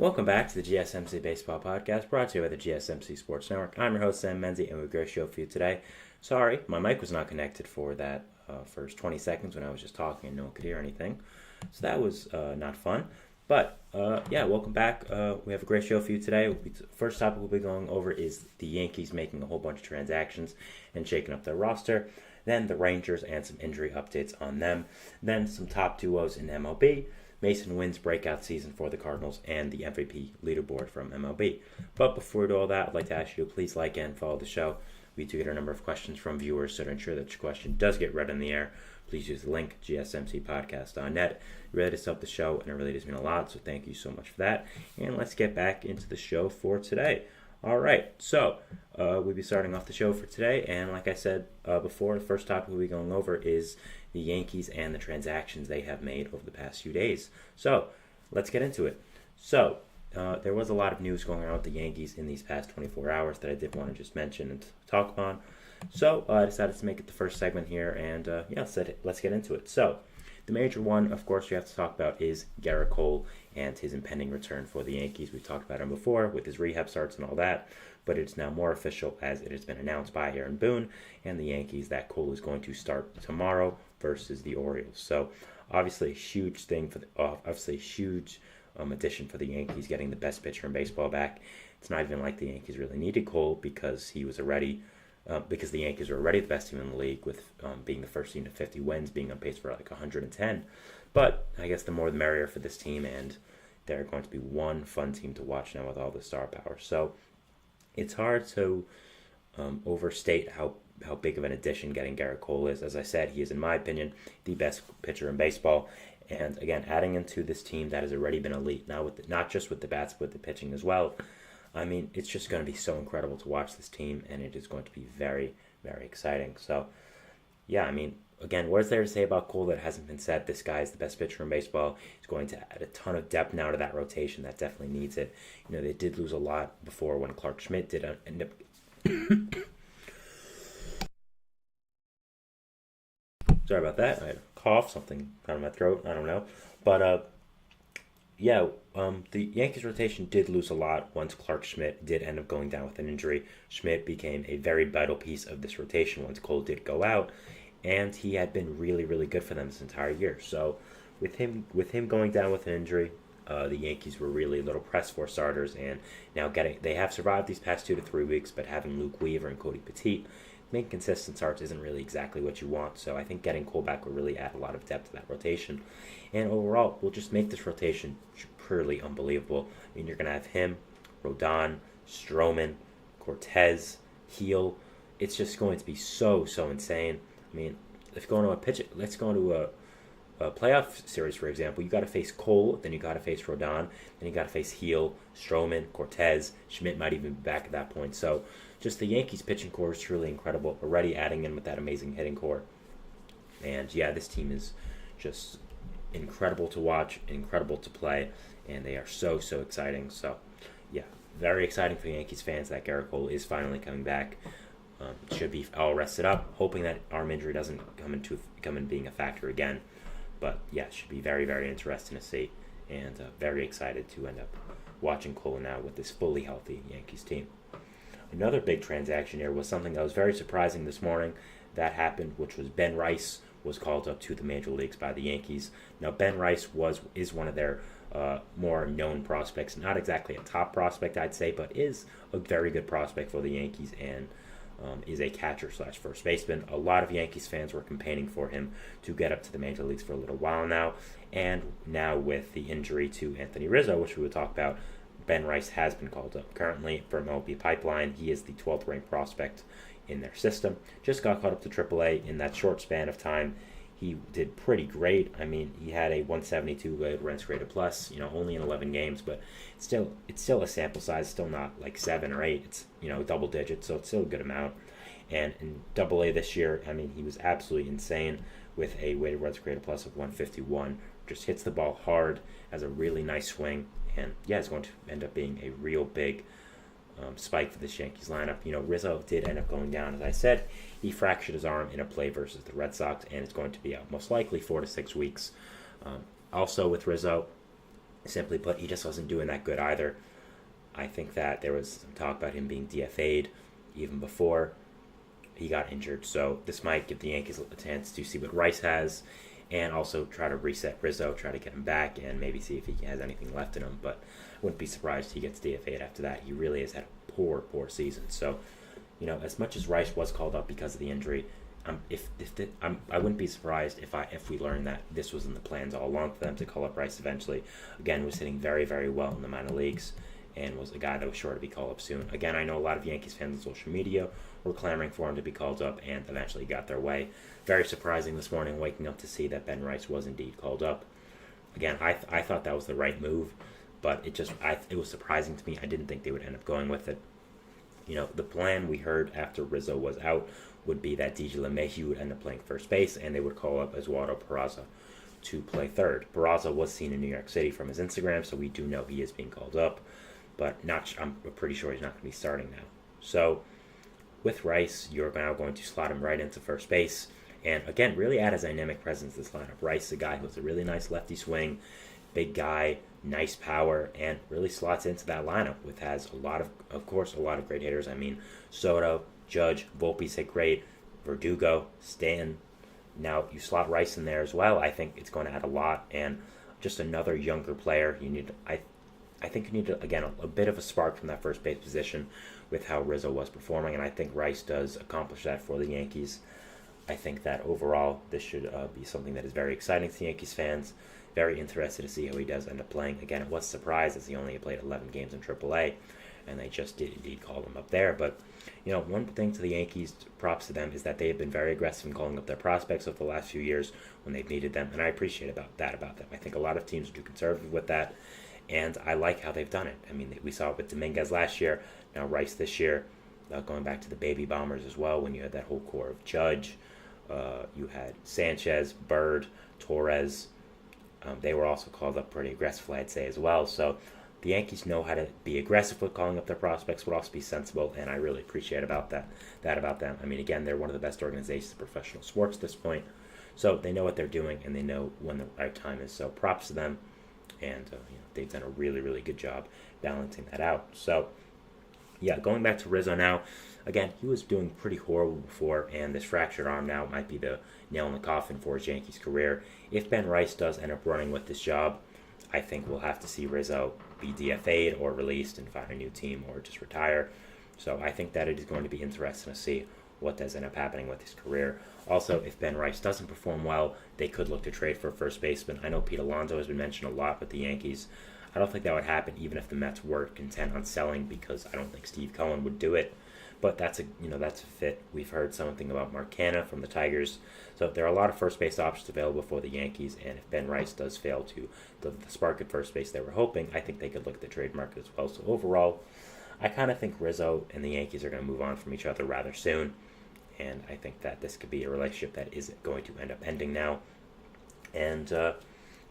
Welcome back to the GSMC Baseball Podcast, brought to you by the GSMC Sports Network. I'm your host, Sam Menzie, and we've got a show for you today. Sorry, my mic was not connected for that first 20 seconds when I was just talking and no one could hear anything. So that was not fun. But, welcome back. We have a great show for you today. First topic we'll be going over is the Yankees making a whole bunch of transactions and shaking up their roster. Then the Rangers and some injury updates on them. Then some top duos in MLB. Mason Wynn's breakout season for the Cardinals, and the MVP leaderboard from MLB. But before we do all that, I'd like to ask you to please like and follow the show. We do get a number of questions from viewers, so to ensure that your question does get read in the air, please use the link, GSMCpodcast.net. It really does help the show, and it really does mean a lot, so thank you so much for that. And let's get back into the show for today. All right, so we'll be starting off the show for today, and like I said before, the first topic we'll be going over is the Yankees and the transactions they have made over the past few days. So let's get into it. So there was a lot of news going on with the Yankees in these past 24 hours that I did want to just mention and talk upon. So I decided to make it the first segment here, and let's get into it. So the major one, of course, we have to talk about is Gerrit Cole and his impending return for the Yankees. We've talked about him before with his rehab starts and all that, but it's now more official as it has been announced by Aaron Boone and the Yankees that Cole is going to start tomorrow versus the Orioles. So obviously a huge thing for addition for the Yankees, getting the best pitcher in baseball back. It's not even like the Yankees really needed Cole because the Yankees were already the best team in the league with being the first team to 50 wins, being on pace for like 110. But I guess the more the merrier for this team, and they're going to be one fun team to watch now with all the star power. So it's hard to overstate how big of an addition getting Gerrit Cole is. As I said, he is, in my opinion, the best pitcher in baseball. And again, adding into this team that has already been elite, now with not just with the bats, but with the pitching as well. I mean, it's just going to be so incredible to watch this team, and it is going to be very, very exciting. So, yeah, I mean, again, what is there to say about Cole that hasn't been said? This guy is the best pitcher in baseball. He's going to add a ton of depth now to that rotation that definitely needs it. You know, they did lose a lot before when Clark Schmidt did end up... Sorry about that. I had a cough, something out of my throat. I don't know. But, the Yankees rotation did lose a lot once Clark Schmidt did end up going down with an injury. Schmidt became a very vital piece of this rotation once Cole did go out, and he had been really, really good for them this entire year. So with him going down with an injury, the Yankees were really a little pressed for starters, and now they have survived these past 2 to 3 weeks, but having Luke Weaver and Cody Petit making consistent starts isn't really exactly what you want. So I think getting Cole back will really add a lot of depth to that rotation. And overall, we'll just make this rotation purely unbelievable. I mean, you're going to have him, Rodon, Stroman, Cortez, Heel. It's just going to be so insane. I mean, let's go into a playoff series, for example. You got to face Cole, then you got to face Rodon, then you got to face Heel, Stroman, Cortez. Schmidt might even be back at that point. So just the Yankees pitching core is truly incredible. Already adding in with that amazing hitting core. And yeah, this team is just incredible to watch, incredible to play, and they are so exciting. So yeah, very exciting for Yankees fans that Gerrit Cole is finally coming back. Should be all rested up, hoping that arm injury doesn't come in being a factor again. But yeah, it should be very, very interesting to see, and very excited to end up watching Cole now with this fully healthy Yankees team. Another big transaction here was something that was very surprising this morning that happened, which was Ben Rice was called up to the major leagues by the Yankees. Now, Ben Rice is one of their more known prospects, not exactly a top prospect, I'd say, but is a very good prospect for the Yankees, and is a catcher/first baseman. A lot of Yankees fans were campaigning for him to get up to the major leagues for a little while now, and now with the injury to Anthony Rizzo, which we will talk about, Ben Rice has been called up. Currently, for MLB Pipeline, he is the 12th ranked prospect in their system. Just got called up to AAA in that short span of time. He did pretty great. I mean, he had a 172 weighted runs created plus, only in 11 games, but it's still a sample size, still not like 7 or 8. It's, double digits, so it's still a good amount. And in AA this year, I mean, he was absolutely insane with a weighted runs created plus of 151. Just hits the ball hard, has a really nice swing, and yeah, it's going to end up being a real big spike for this Yankees lineup. Rizzo did end up going down. As I said, he fractured his arm in a play versus the Red Sox, and it's going to be out most likely 4 to 6 weeks. Also with Rizzo, Simply put, he just wasn't doing that good either. I think that there was some talk about him being DFA'd even before he got injured. So this might give the Yankees a chance to see what Rice has and also try to reset Rizzo, try to get him back, and maybe see if he has anything left in him. But I wouldn't be surprised if he gets DFA'd after that. He really has had a poor season. So, as much as Rice was called up because of the injury, I wouldn't be surprised if we learned that this was in the plans all along for them to call up Rice eventually. Again, was hitting very, very well in the minor leagues and was a guy that was sure to be called up soon. Again, I know a lot of Yankees fans on social media were clamoring for him to be called up and eventually got their way. Very surprising this morning waking up to see that Ben Rice was indeed called up. Again, I thought that was the right move, but it was surprising to me. I didn't think they would end up going with it. The plan we heard after Rizzo was out would be that DJ LeMahieu would end up playing first base, and they would call up Eduardo Peraza to play third. Peraza was seen in New York City from his Instagram, so we do know he is being called up, but I'm pretty sure he's not going to be starting now. So with Rice, you're now going to slot him right into first base, and again, really add a dynamic presence to this lineup. Rice, a guy who has a really nice lefty swing, big guy, nice power, and really slots into that lineup, which has a lot of great hitters. I mean, Soto, Judge, Volpe's hit great, Verdugo, Stanton. Now you slot Rice in there as well. I think it's going to add a lot, and just another younger player. I think you need again a bit of a spark from that first base position with how Rizzo was performing, and I think Rice does accomplish that for the Yankees. I think that overall this should be something that is very exciting to Yankees fans. Very interested to see how he does end up playing. Again, it was a surprise as he only played 11 games in AAA, and they just did indeed call him up there. But, one thing to the Yankees, props to them, is that they have been very aggressive in calling up their prospects over the last few years when they've needed them, and I appreciate about them. I think a lot of teams are too conservative with that, and I like how they've done it. I mean, we saw it with Dominguez last year, now Rice this year, going back to the Baby Bombers as well, when you had that whole core of Judge, you had Sanchez, Bird, Torres. They were also called up pretty aggressively, I'd say, as well. So the Yankees know how to be aggressive with calling up their prospects, but also be sensible, and I really appreciate about that about them. I mean, again, they're one of the best organizations in professional sports at this point, so they know what they're doing, and they know when the right time is. So props to them, and they've done a really, really good job balancing that out. So, yeah, going back to Rizzo now, again, he was doing pretty horrible before, and this fractured arm now might be the nail in the coffin for his Yankees career. If Ben Rice does end up running with this job, I think we'll have to see Rizzo be DFA'd or released and find a new team or just retire. So I think that it is going to be interesting to see what does end up happening with his career. Also, if Ben Rice doesn't perform well, they could look to trade for a first baseman. I know Pete Alonso has been mentioned a lot with the Yankees. I don't think that would happen even if the Mets were content on selling, because I don't think Steve Cohen would do it. But that's a fit. We've heard something about Mark Canha from the Tigers. So there are a lot of first base options available for the Yankees, and if Ben Rice does fail to the spark at first base they were hoping, I think they could look at the trade market as well. So overall, I kind of think Rizzo and the Yankees are going to move on from each other rather soon, and I think that this could be a relationship that isn't going to end up ending now. And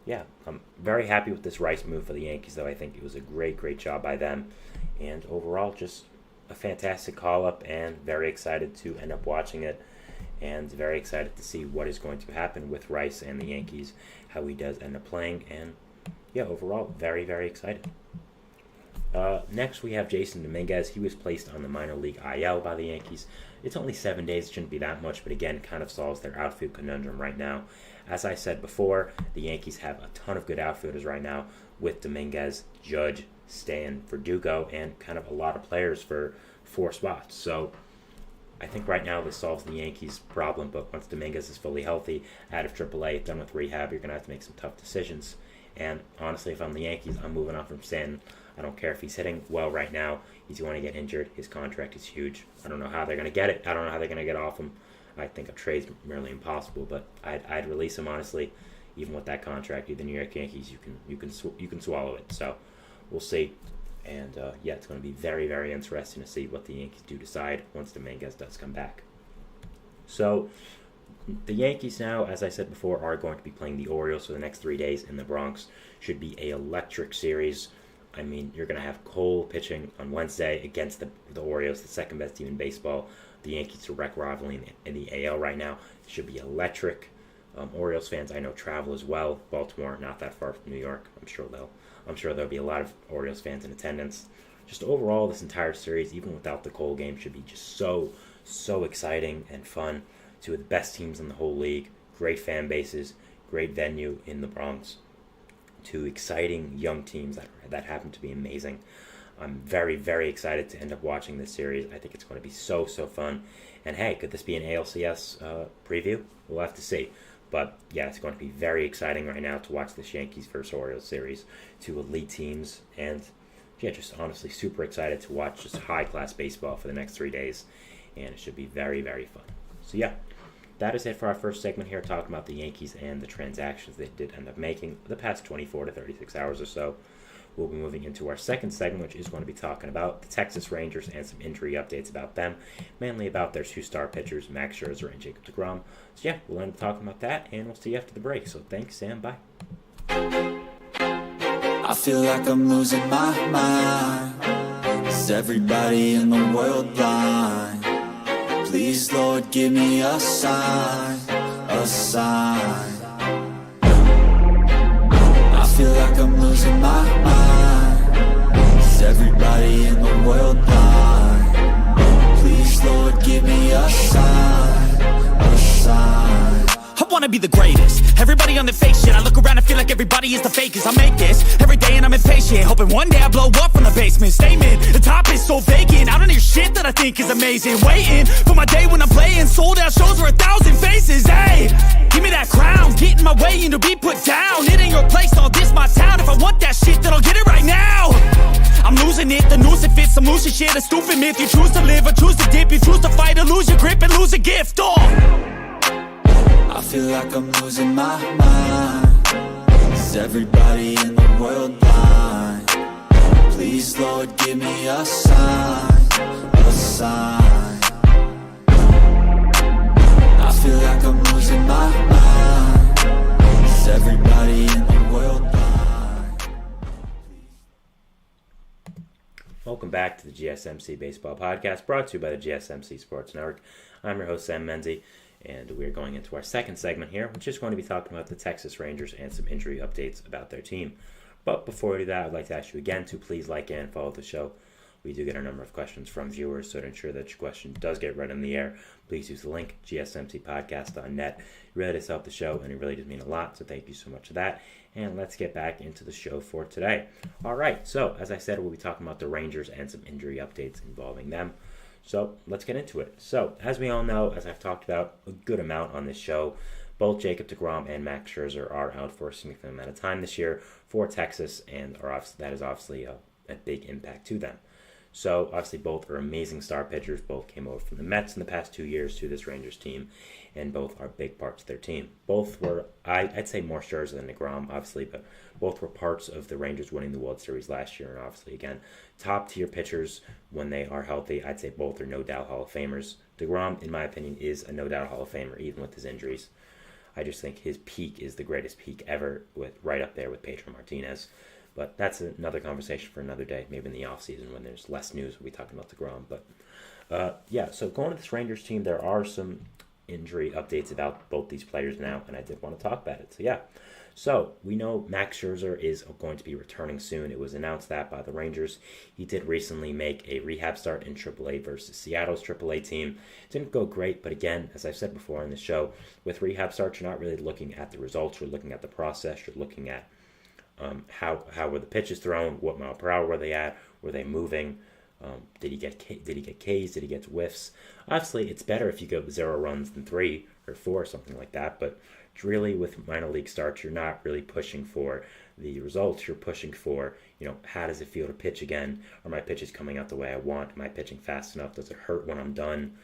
yeah, I'm very happy with this Rice move for the Yankees, though. I think it was a great job by them, and overall just a fantastic call-up, and very excited to end up watching it, and very excited to see what is going to happen with Rice and the Yankees, how he does end up playing, and yeah, overall, very excited. Next, we have Jason Dominguez. He was placed on the minor league IL by the Yankees. It's only 7 days, it shouldn't be that much, but again, kind of solves their outfield conundrum right now. As I said before, the Yankees have a ton of good outfielders right now with Dominguez, Judge, Stan, Verdugo, and kind of a lot of players for 4 spots. So I think right now this solves the Yankees' problem, but once Dominguez is fully healthy, out of AAA, done with rehab, you're going to have to make some tough decisions. And honestly, if I'm the Yankees, I'm moving on from Stanton. I don't care if he's hitting well right now. He's going to get injured. His contract is huge. I don't know how they're going to get it. I don't know how they're going to get off him. I think a trade's merely impossible, but I'd release him, honestly. Even with that contract, you're the New York Yankees, you can swallow it. So we'll see. And yeah, it's going to be very interesting to see what the Yankees do decide once Dominguez does come back. So the Yankees now, as I said before, are going to be playing the Orioles for the next 3 days in the Bronx. Should be an electric series. I mean, you're going to have Cole pitching on Wednesday against the Orioles, the second best team in baseball. The Yankees direct rivaling in the AL right now. It should be electric. Orioles fans I know travel as well. Baltimore, not that far from New York. I'm sure there'll be a lot of Orioles fans in attendance. Just overall, this entire series, even without the Cole game, should be just so exciting and fun. Two of the best teams in the whole league, great fan bases, great venue in the Bronx. Two exciting young teams that happen to be amazing. I'm very, very excited to end up watching this series. I think it's going to be so fun. And hey, could this be an ALCS preview? We'll have to see. But yeah, it's going to be very exciting right now to watch this Yankees versus Orioles series. Two elite teams. And yeah, just honestly super excited to watch just high-class baseball for the next 3 days. And it should be very, very fun. So yeah, that is it for our first segment here, talking about the Yankees and the transactions they did end up making the past 24 to 36 hours or so. We'll be moving into our second segment, which is going to be talking about the Texas Rangers and some injury updates about them, mainly about their two star pitchers, Max Scherzer and Jacob deGrom. So yeah, we'll end up talking about that, and we'll see you after the break. So thanks, and bye. I feel like I'm losing my mind. Is everybody in the world blind? Please, Lord, give me a sign, a sign. I feel like I'm losing my mind. Is everybody in the world blind? Please, Lord, give me a sign, a sign. I wanna be the greatest. Everybody on the fake shit. I look around and feel like everybody is the fakest. I make this every day and I'm impatient, hoping one day I blow up from the basement. Statement, the top is so vacant. I don't hear shit that I think is amazing. Waiting for my day when I'm playing sold out shows for 1,000 faces. Hey, give me that crown, get in my way and to be put down. It ain't your place, all this my town. If I want that shit, then I'll get it right now. I'm losing it, the noose it fits. I'm losing shit, a stupid myth. You choose to live or choose to dip. You choose to fight or lose your grip and lose a gift. I feel like I'm losing my mind. Is everybody in the world blind? Please, Lord, give me a sign, a sign. I feel like I'm losing my mind. Is everybody in the world blind? Welcome back to the GSMC Baseball Podcast, brought to you by the GSMC Sports Network. I'm your host, Sam Menzie. And we're going into our second segment here, which is going to be talking about the Texas Rangers and some injury updates about their team. But before we do that, I'd like to ask you again to please like and follow the show. We do get a number of questions from viewers, so to ensure that your question does get read in the air, please use the link, GSMCpodcast.net. It really does help the show, and it really does mean a lot, so thank you so much for that. And let's get back into the show for today. All right, so as I said, we'll be talking about the Rangers and some injury updates involving them. So let's get into it. So as we all know, as I've talked about a good amount on this show, both Jacob deGrom and Max Scherzer are out for a significant amount of time this year for Texas, and that is obviously a big impact to them. So obviously both are amazing star pitchers. Both came over from the Mets in the past 2 years to this Rangers team, and both are big parts of their team. Both were, I'd say more Scherzer than deGrom, obviously, but both were parts of the Rangers winning the World Series last year, and obviously, again, top-tier pitchers when they are healthy. I'd say both are no-doubt Hall of Famers. deGrom, in my opinion, is a no-doubt Hall of Famer, even with his injuries. I just think his peak is the greatest peak ever, with right up there with Pedro Martinez. But that's another conversation for another day, maybe in the offseason when there's less news. We'll be talking about deGrom. But so going to this Rangers team, there are some injury updates about both these players now, and I did want to talk about it. So we know Max Scherzer is going to be returning soon. It was announced that by the Rangers. He did recently make a rehab start in AAA versus Seattle's AAA team. Didn't go great, but again, as I've said before on the show, with rehab starts, you're not really looking at the results. You're looking at the process. You're looking at how were the pitches thrown, what mile per hour were they at, were they moving, did he get Ks, did he get whiffs? Obviously, it's better if you go 0 runs than 3 or 4 or something like that, but really with minor league starts, you're not really pushing for the results. You're pushing for, how does it feel to pitch again? Are my pitches coming out the way I want? Am I pitching fast enough? Does it hurt when I'm done?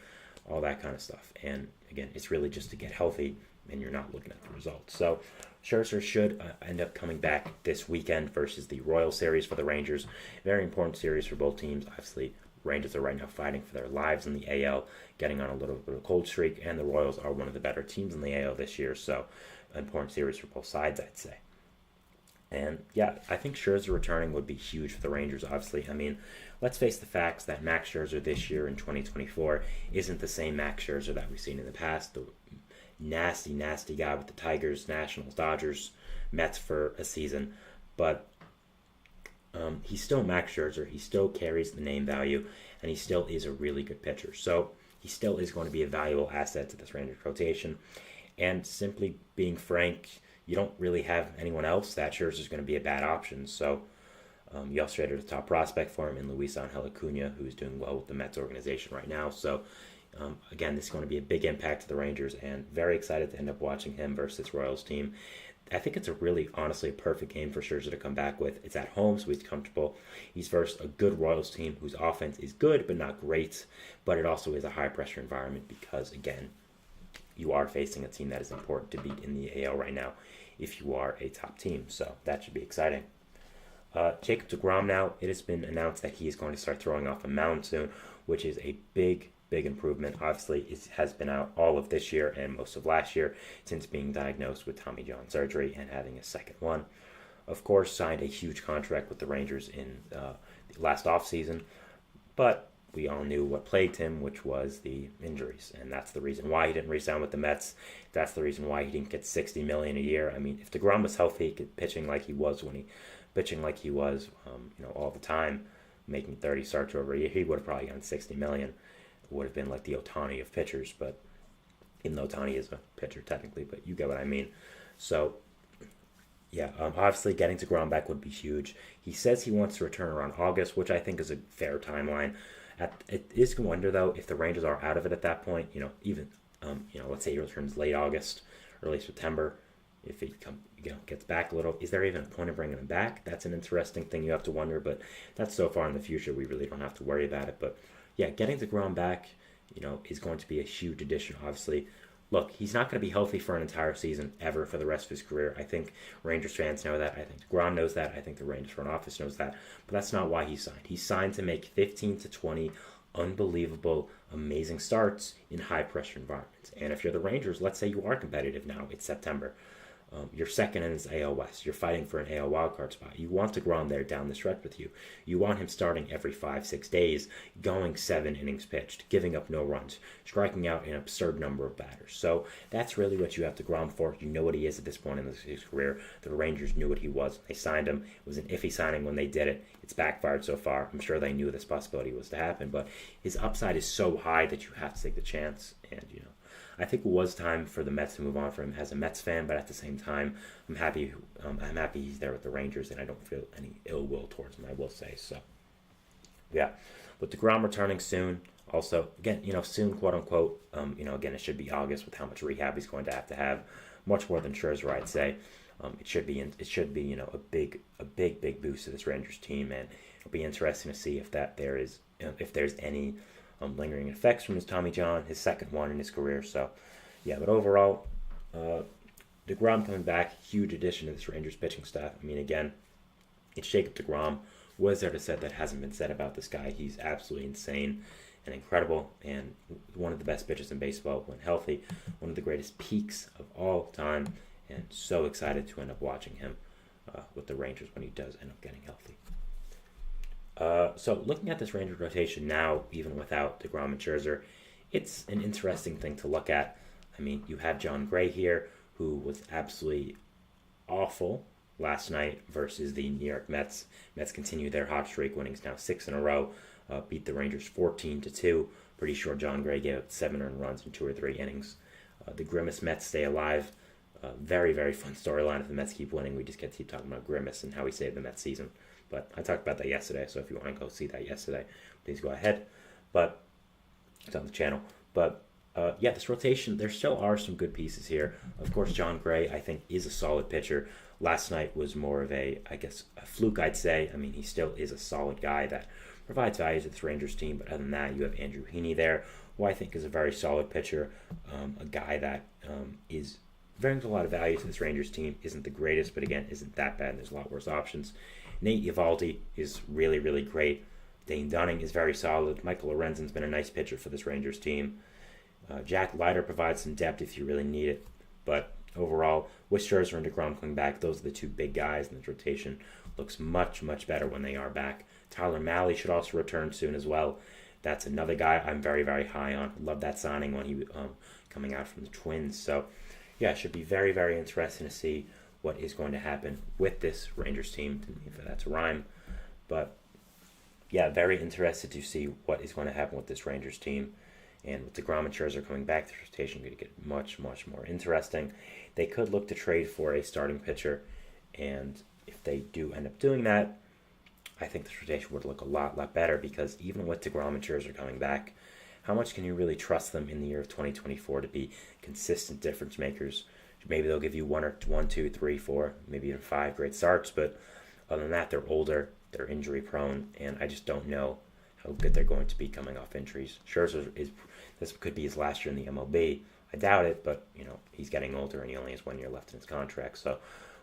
All that kind of stuff. And again, it's really just to get healthy, and you're not looking at the results. So Scherzer should end up coming back this weekend versus the Royal Series for the Rangers. Very important series for both teams. Obviously, Rangers are right now fighting for their lives in the AL, getting on a little bit of a cold streak, and the Royals are one of the better teams in the AL this year. So, important series for both sides, I'd say. And yeah, I think Scherzer returning would be huge for the Rangers, obviously. I mean, let's face the facts that Max Scherzer this year in 2024 isn't the same Max Scherzer that we've seen in the past. nasty, nasty guy with the Tigers, Nationals, Dodgers, Mets for a season. But he's still Max Scherzer. He still carries the name value, and he still is a really good pitcher. So he still is going to be a valuable asset to this Rangers rotation. And simply being frank, you don't really have anyone else that Scherzer is going to be a bad option. So you also traded a top prospect for him in Luis Angel Acuna, who's doing well with the Mets organization right now. So again, this is going to be a big impact to the Rangers, and very excited to end up watching him versus this Royals team. I think it's a really, honestly, a perfect game for Scherzer to come back with. It's at home, so he's comfortable. He's versus a good Royals team whose offense is good but not great, but it also is a high-pressure environment because, again, you are facing a team that is important to beat in the AL right now if you are a top team. So that should be exciting. Jacob deGrom now, it has been announced that he is going to start throwing off a mound soon, which is a big improvement. Obviously, it has been out all of this year and most of last year since being diagnosed with Tommy John surgery and having a second one. Of course, signed a huge contract with the Rangers in the last offseason, but we all knew what plagued him, which was the injuries, and that's the reason why he didn't re-sign with the Mets. That's the reason why he didn't get $60 million a year. I mean, if deGrom was healthy, pitching like he was all the time, making 30 starts over a year, he would have probably gotten $60 million. It would have been like the Ohtani of pitchers, but even though Ohtani is a pitcher technically, but you get what I mean. So, yeah, obviously getting deGrom back would be huge. He says he wants to return around August, which I think is a fair timeline. It is a wonder, though, if the Rangers are out of it at that point, let's say he returns late August, early September, if he gets back a little, is there even a point of bringing him back? That's an interesting thing you have to wonder, but that's so far in the future, we really don't have to worry about it. But yeah, getting deGrom back, is going to be a huge addition, obviously. Look, he's not going to be healthy for an entire season ever for the rest of his career. I think Rangers fans know that. I think deGrom knows that. I think the Rangers front office knows that. But that's not why he signed. He signed to make 15 to 20 unbelievable, amazing starts in high-pressure environments. And if you're the Rangers, let's say you are competitive now. It's September. You're second in this AL West. You're fighting for an AL wildcard spot. You want deGrom there down the stretch with you. You want him starting every 5-6 days, going 7 innings pitched, giving up no runs, striking out an absurd number of batters. So that's really what you have deGrom for. You know what he is at this point in his career. The Rangers knew what he was. They signed him. It was an iffy signing when they did it. It's backfired so far. I'm sure they knew this possibility was to happen, but his upside is so high that you have to take the chance. And, I think it was time for the Mets to move on from him as a Mets fan, but at the same time, I'm happy he's there with the Rangers, and I don't feel any ill will towards him, I will say. So, yeah. With deGrom returning soon, also, again, soon, quote unquote, again, it should be August with how much rehab he's going to have, much more than Scherzer, I'd say. It should be a big boost to this Rangers team, and it'll be interesting to see if there's any lingering effects from his Tommy John, his second one in his career. So, yeah, but overall, deGrom coming back, huge addition to this Rangers pitching staff. I mean, again, it's Jacob deGrom. What is there to say that hasn't been said about this guy? He's absolutely insane and incredible, and one of the best pitchers in baseball when healthy, one of the greatest peaks of all time, and so excited to end up watching him with the Rangers when he does end up getting healthy. So looking at this Rangers rotation now, even without deGrom and Scherzer, it's an interesting thing to look at. I mean, you have John Gray here, who was absolutely awful last night versus the New York Mets. Mets continue their hot streak, winning now 6 in a row, beat the Rangers 14-2. Pretty sure John Gray gave up 7 earned runs in 2 or 3 innings. The Grimace Mets stay alive. Very, very fun storyline if the Mets keep winning. We just get to keep talking about Grimace and how he saved the Mets season. But I talked about that yesterday, so if you want to go see that yesterday, please go ahead. But it's on the channel. But this rotation, there still are some good pieces here. Of course, John Gray, I think, is a solid pitcher. Last night was more of a fluke, I'd say. I mean, he still is a solid guy that provides value to this Rangers team. But other than that, you have Andrew Heaney there, who I think is a very solid pitcher, a guy that brings a lot of value to this Rangers team. Isn't the greatest, but again, isn't that bad. There's a lot worse options. Nate Eovaldi is really, really great. Dane Dunning is very solid. Michael Lorenzen's been a nice pitcher for this Rangers team. Jack Leiter provides some depth if you really need it. But overall, with Scherzer and deGrom coming back, those are the two big guys in this rotation. Looks much, much better when they are back. Tyler Mahle should also return soon as well. That's another guy I'm very, very high on. Love that signing when he coming out from the Twins. So, yeah, it should be very, very interesting to see what is going to happen with this Rangers team, if that's a rhyme. But, yeah, very interested to see what is going to happen with this Rangers team. And with DeGrom and Scherzer coming back, the rotation is going to get much, much more interesting. They could look to trade for a starting pitcher, and if they do end up doing that, I think this rotation would look a lot better, because even with DeGrom and Scherzer coming back, how much can you really trust them in the year of 2024 to be consistent difference makers? Maybe they'll give you one, two, three, four, maybe even 5 great starts, but other than that, they're older, they're injury prone, and I just don't know how good they're going to be coming off injuries. Scherzer this could be his last year in the MLB. I doubt it, but he's getting older and he only has 1 year left in his contract, so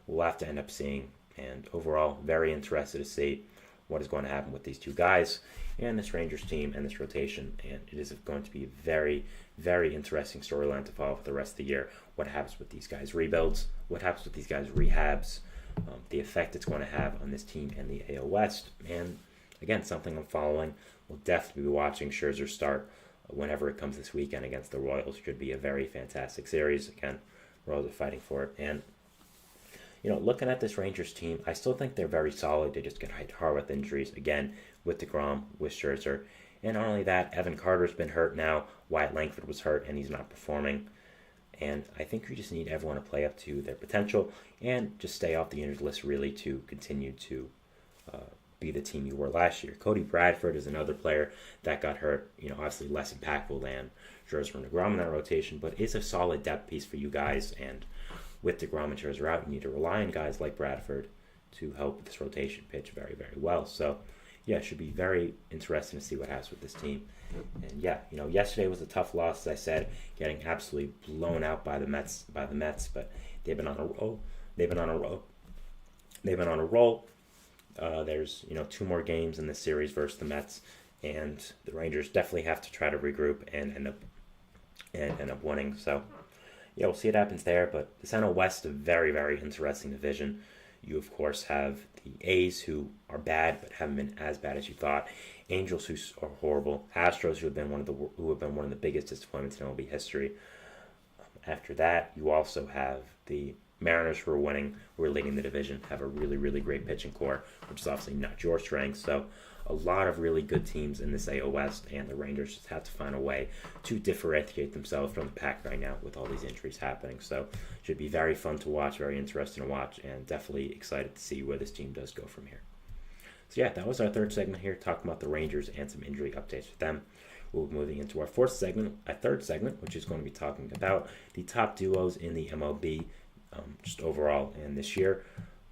we'll have to end up seeing. And overall, very interested to see what is going to happen with these two guys and this Rangers team and this rotation. And it is going to be a very, very interesting storyline to follow for the rest of the year. What happens with these guys' rebuilds? What happens with these guys' rehabs? The effect it's going to have on this team and the AL West. And again, something I'm following. We'll definitely be watching Scherzer start whenever it comes this weekend against the Royals. Should be a very fantastic series. Again, Royals are fighting for it. And looking at this Rangers team, I still think they're very solid. They just get hit hard with injuries, again, with DeGrom, with Scherzer. And not only that, Evan Carter's been hurt now. Wyatt Langford was hurt, and he's not performing. And I think we just need everyone to play up to their potential and just stay off the injured list, really, to continue to be the team you were last year. Cody Bradford is another player that got hurt, obviously less impactful than Scherzer and DeGrom in that rotation, but is a solid depth piece for you guys. And with DeGrom and Scherzer out, you need to rely on guys like Bradford to help this rotation pitch very, very well. So, yeah, it should be very interesting to see what happens with this team. And yeah, yesterday was a tough loss, as I said, getting absolutely blown out by the Mets. But they've been on a roll. There's 2 more games in this series versus the Mets, and the Rangers definitely have to try to regroup and end up winning. So, yeah, we'll see what happens there. But the NL West, a very, very interesting division. You, of course, have the A's, who are bad but haven't been as bad as you thought. Angels, who are horrible. Astros, who have been one of the biggest disappointments in MLB history. After that, you also have the Mariners, who are winning, who are leading the division, have a really, really great pitching core, which is obviously not your strength. So a lot of really good teams in this AL West, and the Rangers just have to find a way to differentiate themselves from the pack right now with all these injuries happening. So it should be very fun to watch, very interesting to watch, and definitely excited to see where this team does go from here. So yeah, that was our third segment here, talking about the Rangers and some injury updates with them. We'll be moving into our third segment, which is going to be talking about the top duos in the MLB just overall. And this year,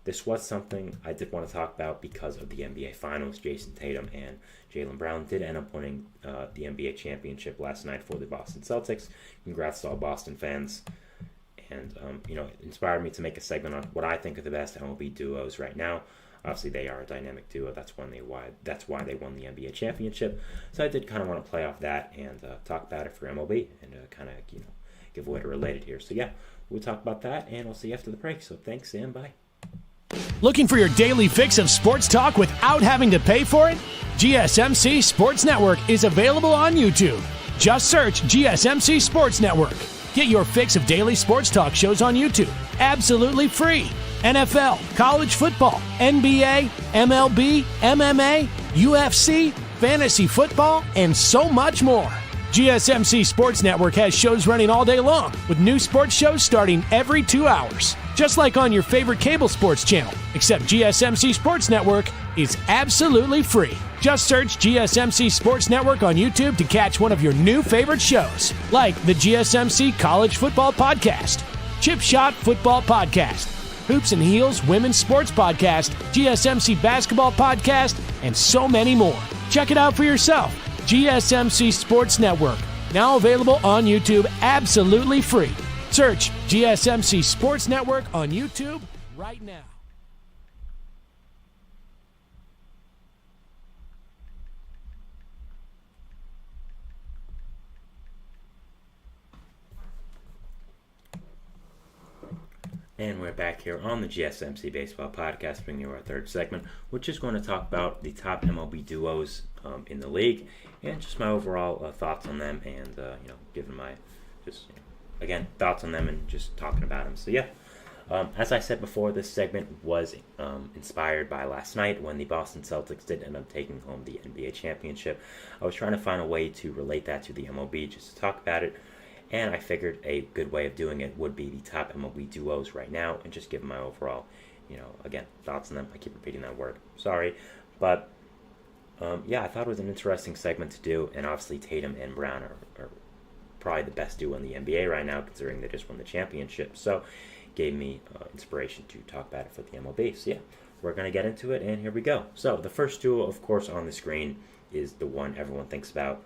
this was something I did want to talk about because of the NBA Finals. Jason Tatum and Jaylen Brown did end up winning the NBA championship last night for the Boston Celtics. Congrats to all Boston fans. And, it inspired me to make a segment on what I think are the best MLB duos right now. Obviously, they are a dynamic duo. That's why they won the NBA championship. So I did kind of want to play off that and talk about it for MLB and kind of, give away to related here. So, yeah, we'll talk about that, and we'll see you after the break. So thanks, and bye. Looking for your daily fix of sports talk without having to pay for it? GSMC Sports Network is available on YouTube. Just search GSMC Sports Network. Get your fix of daily sports talk shows on YouTube, absolutely free. NFL, college football, NBA, MLB, MMA, UFC, fantasy football, and so much more. GSMC Sports Network has shows running all day long, with new sports shows starting every 2 hours. Just like on your favorite cable sports channel, except GSMC Sports Network is absolutely free. Just search GSMC Sports Network on YouTube to catch one of your new favorite shows, like the GSMC College Football Podcast, Chip Shot Football Podcast, Hoops and Heels Women's Sports Podcast, GSMC Basketball Podcast, and so many more. Check it out for yourself. GSMC Sports Network, now available on YouTube absolutely free. Search GSMC Sports Network on YouTube right now. And we're back here on the GSMC Baseball Podcast, bringing you our third segment, which is going to talk about the top MLB duos in the league, and just my overall thoughts on them, and giving my again, thoughts on them and just talking about them. So yeah, as I said before, this segment was inspired by last night when the Boston Celtics did end up taking home the NBA championship. I was trying to find a way to relate that to the MLB just to talk about it, and I figured a good way of doing it would be the top MLB duos right now and just give my overall, again, thoughts on them. I keep repeating that word. Sorry. But, I thought it was an interesting segment to do, and obviously Tatum and Brown are probably the best duo in the NBA right now, considering they just won the championship. So, gave me inspiration to talk about it for the MLB. So, yeah, we're going to get into it, and here we go. So, the first duo, of course, on the screen is the one everyone thinks about,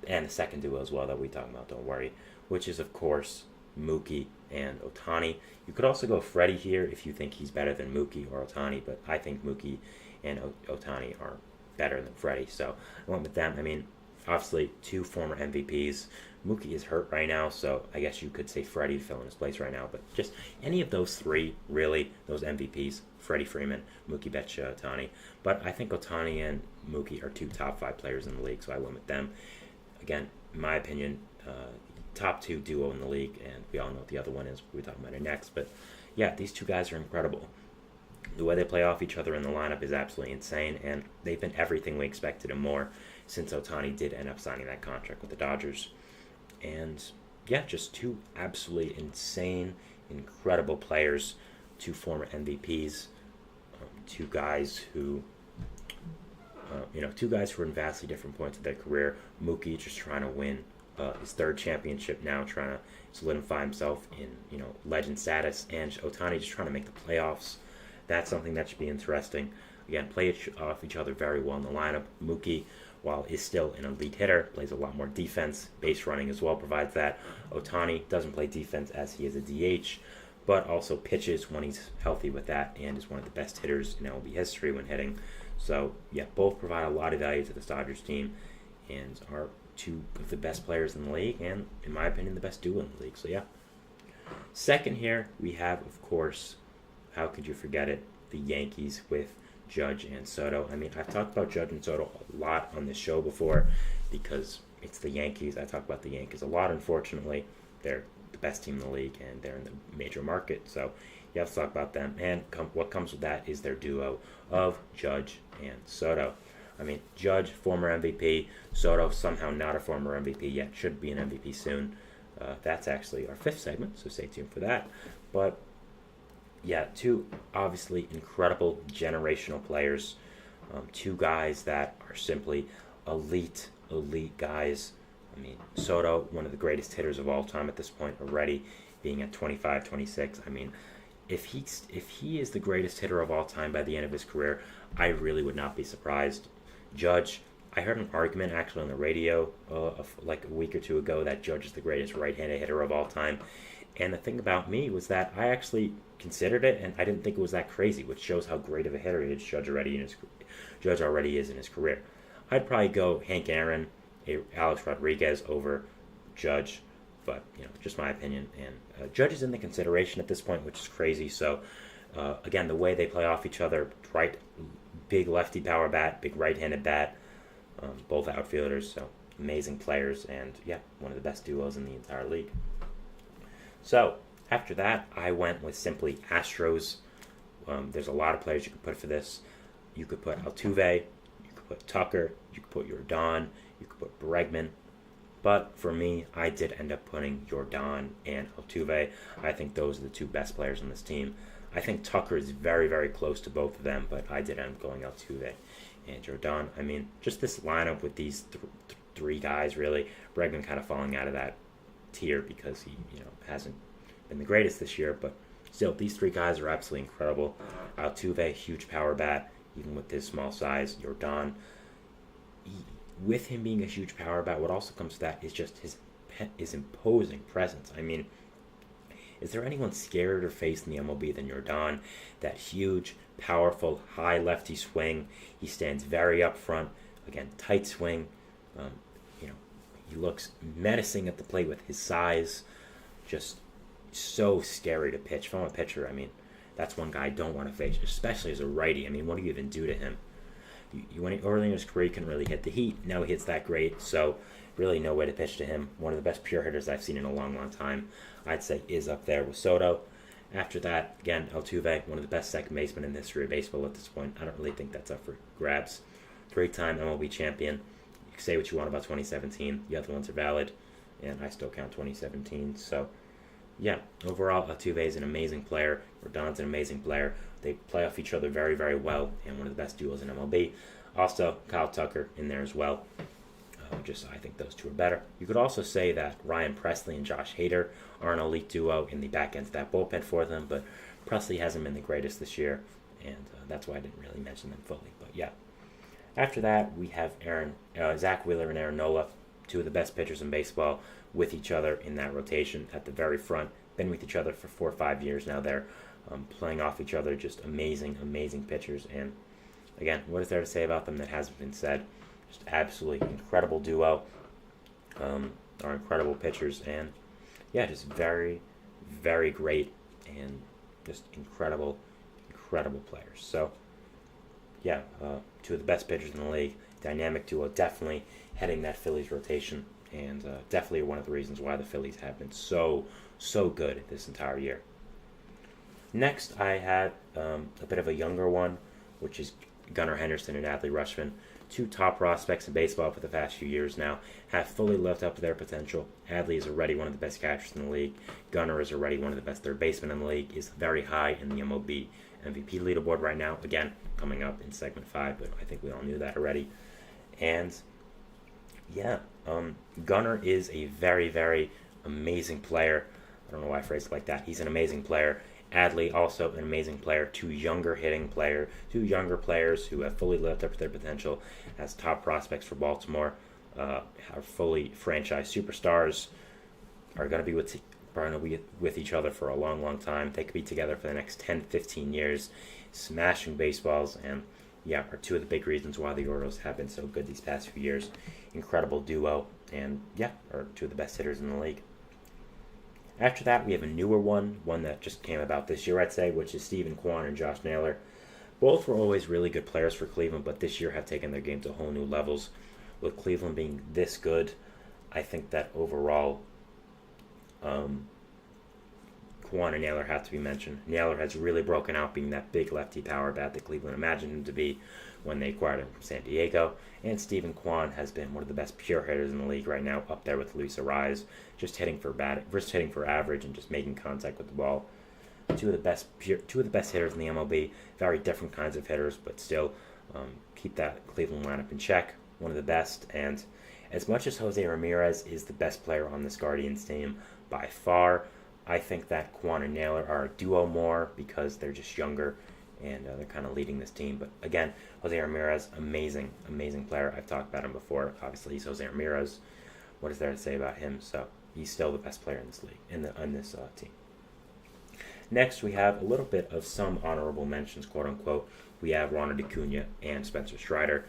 and the second duo as well that we talk about, don't worry, which is, of course, Mookie and Ohtani. You could also go Freddie here if you think he's better than Mookie or Ohtani, but I think Mookie and Ohtani are better than Freddie, so I went with them. I mean, obviously, two former MVPs. Mookie is hurt right now, so I guess you could say Freddie to fill in his place right now, but just any of those three, really, those MVPs, Freddie Freeman, Mookie Betts, Ohtani. But I think Ohtani and Mookie are two top 5 players in the league, so I went with them. Again, in my opinion, top 2 duo in the league, and we all know what the other one is. We'll be talking about it next. But yeah, these two guys are incredible. The way they play off each other in the lineup is absolutely insane, and they've been everything we expected and more since Ohtani did end up signing that contract with the Dodgers. And yeah, just two absolutely insane, incredible players, two former MVPs, two guys who are in vastly different points of their career. Mookie just trying to win his 3rd championship now, trying to solidify himself in legend status, and Ohtani just trying to make the playoffs. That's something that should be interesting. Again, play off each other very well in the lineup. Mookie, while is still an elite hitter, plays a lot more defense. Base running as well provides that. Ohtani doesn't play defense as he is a DH, but also pitches when he's healthy with that, and is one of the best hitters in MLB history when hitting. So yeah, both provide a lot of value to the Dodgers team, and are two of the best players in the league, and in my opinion, the best duo in the league. So yeah. Second here, we have, of course, how could you forget it, the Yankees with Judge and Soto. I mean, I've talked about Judge and Soto a lot on this show before because it's the Yankees. I talk about the Yankees a lot, unfortunately. They're the best team in the league, and they're in the major market, so you have to talk about them. And what comes with that is their duo of Judge and Soto. I mean, Judge, former MVP. Soto, somehow not a former MVP yet. Should be an MVP soon. That's actually our 5th segment, so stay tuned for that. But yeah, two obviously incredible generational players. Two guys that are simply elite guys. I mean, Soto, one of the greatest hitters of all time at this point already, being at 25, 26. I mean, if he is the greatest hitter of all time by the end of his career, I really would not be surprised. Judge, I heard an argument actually on the radio like a week or two ago that Judge is the greatest right-handed hitter of all time. And the thing about me was that I actually considered it, and I didn't think it was that crazy, which shows how great of a hitter Judge already is in his career. I'd probably go Hank Aaron, Alex Rodriguez over Judge, but just my opinion. And Judge is in the consideration at this point, which is crazy. So again, the way they play off each other, right, big lefty power bat, big right-handed bat, both outfielders, so amazing players, and yeah, one of the best duos in the entire league. So, after that, I went with simply Astros. There's a lot of players you could put for this. You could put Altuve, you could put Tucker, you could put Yordan, you could put Bregman. But for me, I did end up putting Yordan and Altuve. I think those are the two best players on this team. I think Tucker is very, very close to both of them, but I did end up going Altuve and Yordan. I mean, just this lineup with these three guys, really. Bregman kind of falling out of that tier because he hasn't been the greatest this year, but still, these three guys are absolutely incredible. Altuve, huge power bat, even with his small size. Yordan, with him being a huge power bat, what also comes to that is just his imposing presence. I mean, is there anyone scarier faced in the MLB than Yordan? That huge, powerful, high lefty swing. He stands very up front. Again, tight swing. He looks menacing at the plate with his size. Just so scary to pitch. If I'm a pitcher, I mean, that's one guy I don't want to face, especially as a righty. I mean, what do you even do to him? early in his career, he couldn't really hit the heat. Now he hits that great, so really no way to pitch to him. One of the best pure hitters I've seen in a long, long time. I'd say is up there with Soto. After that, again, Altuve, one of the best second basemen in the history of baseball at this point. I don't really think that's up for grabs. Three-time MLB champion. You can say what you want about 2017. The other ones are valid, and I still count 2017. So, yeah, overall, Altuve is an amazing player. Rodon's an amazing player. They play off each other very, very well, and one of the best duos in MLB. Also, Kyle Tucker in there as well. I think those two are better. You could also say that Ryan Presley and Josh Hader are an elite duo in the back end of that bullpen for them, but Presley hasn't been the greatest this year, and that's why I didn't really mention them fully. But yeah, after that we have Zach Wheeler and Aaron Nola, two of the best pitchers in baseball, with each other in that rotation at the very front. Been with each other for 4 or 5 years now. They're playing off each other, just amazing, amazing pitchers. And again, what is there to say about them that hasn't been said? Just absolutely incredible duo, are incredible pitchers, and yeah, just very, very great, and just incredible, incredible players. So yeah, two of the best pitchers in the league, dynamic duo, definitely heading that Phillies rotation, and definitely one of the reasons why the Phillies have been so good this entire year. Next, I had a bit of a younger one, which is Gunnar Henderson and Adley Rutschman. Two top prospects in baseball for the past few years now, have fully lived up to their potential. Adley is already one of the best catchers in the league. Gunnar is already one of the best third basemen in the league, is very high in the MLB MVP leaderboard right now. Again, coming up in segment 5, but I think we all knew that already. And yeah, Gunnar is a very, very amazing player. I don't know why I phrased it like that. He's an amazing player. Adley, also an amazing player. Two younger players who have fully lived up to their potential as top prospects for Baltimore, are fully franchise superstars, are going to be with each other for a long, long time. They could be together for the next 10, 15 years, smashing baseballs, and yeah, are two of the big reasons why the Orioles have been so good these past few years. Incredible duo, and yeah, are two of the best hitters in the league. After that, we have a newer one that just came about this year, I'd say, which is Stephen Kwan and Josh Naylor. Both were always really good players for Cleveland, but this year have taken their game to whole new levels. With Cleveland being this good, I think that overall, Kwan and Naylor have to be mentioned. Naylor has really broken out being that big lefty power bat that Cleveland imagined him to be when they acquired him from San Diego. And Stephen Kwan has been one of the best pure hitters in the league right now, up there with Luis Arraez, just hitting for average and just making contact with the ball. Two of the best hitters in the MLB. Very different kinds of hitters, but still keep that Cleveland lineup in check. One of the best. And as much as Jose Ramirez is the best player on this Guardians team by far, I think that Kwan and Naylor are a duo more because they're just younger and they're kind of leading this team. But again, Jose Ramirez, amazing, amazing player. I've talked about him before. Obviously, he's Jose Ramirez. What is there to say about him? So he's still the best player in this league, on this team. Next, we have a little bit of some honorable mentions, quote unquote. We have Ronald Acuna and Spencer Strider,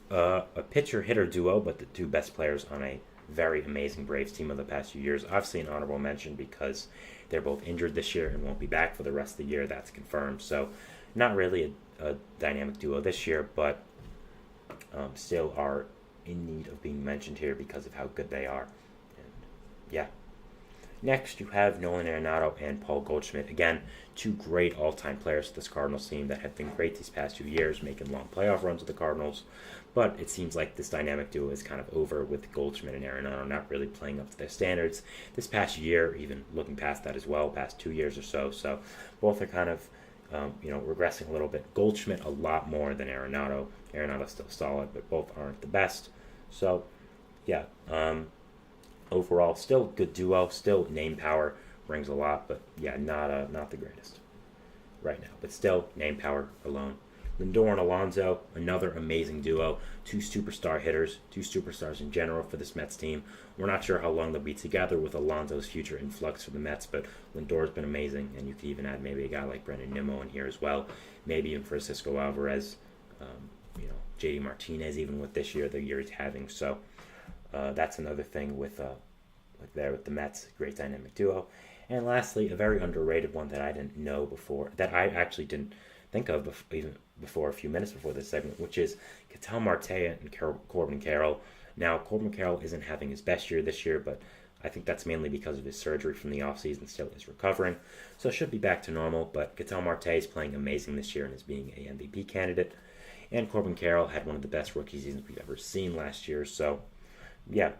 a pitcher-hitter duo, but the two best players on a very amazing Braves team of the past few years. Obviously, an honorable mention because they're both injured this year and won't be back for the rest of the year. That's confirmed. So, not really a dynamic duo this year, but still are in need of being mentioned here because of how good they are. And yeah. Next, you have Nolan Arenado and Paul Goldschmidt. Again, two great all-time players for this Cardinals team that have been great these past 2 years, making long playoff runs with the Cardinals. But it seems like this dynamic duo is kind of over with Goldschmidt and Arenado not really playing up to their standards this past year, even looking past that as well, past 2 years or so. So both are kind of regressing a little bit. Goldschmidt a lot more than Arenado. Arenado's still solid, but both aren't the best. So, yeah. Overall, still good duo. Still name power brings a lot, but yeah, not the greatest right now. But still name power alone. Lindor and Alonso, another amazing duo. Two superstar hitters, two superstars in general for this Mets team. We're not sure how long they'll be together with Alonso's future influx for the Mets, but Lindor's been amazing, and you could even add maybe a guy like Brendan Nimmo in here as well. Maybe even Francisco Alvarez, JD Martinez, even with this year, the year he's having. So that's another thing with the Mets, great dynamic duo. And lastly, a very underrated one that I didn't know before, that I actually didn't think of even before a few minutes before this segment, which is Ketel Marte and Corbin Carroll. Now, Corbin Carroll isn't having his best year this year, but I think that's mainly because of his surgery from the offseason, still is recovering. So should be back to normal, but Ketel Marte is playing amazing this year and is being a MVP candidate. And Corbin Carroll had one of the best rookie seasons we've ever seen last year. So, yeah,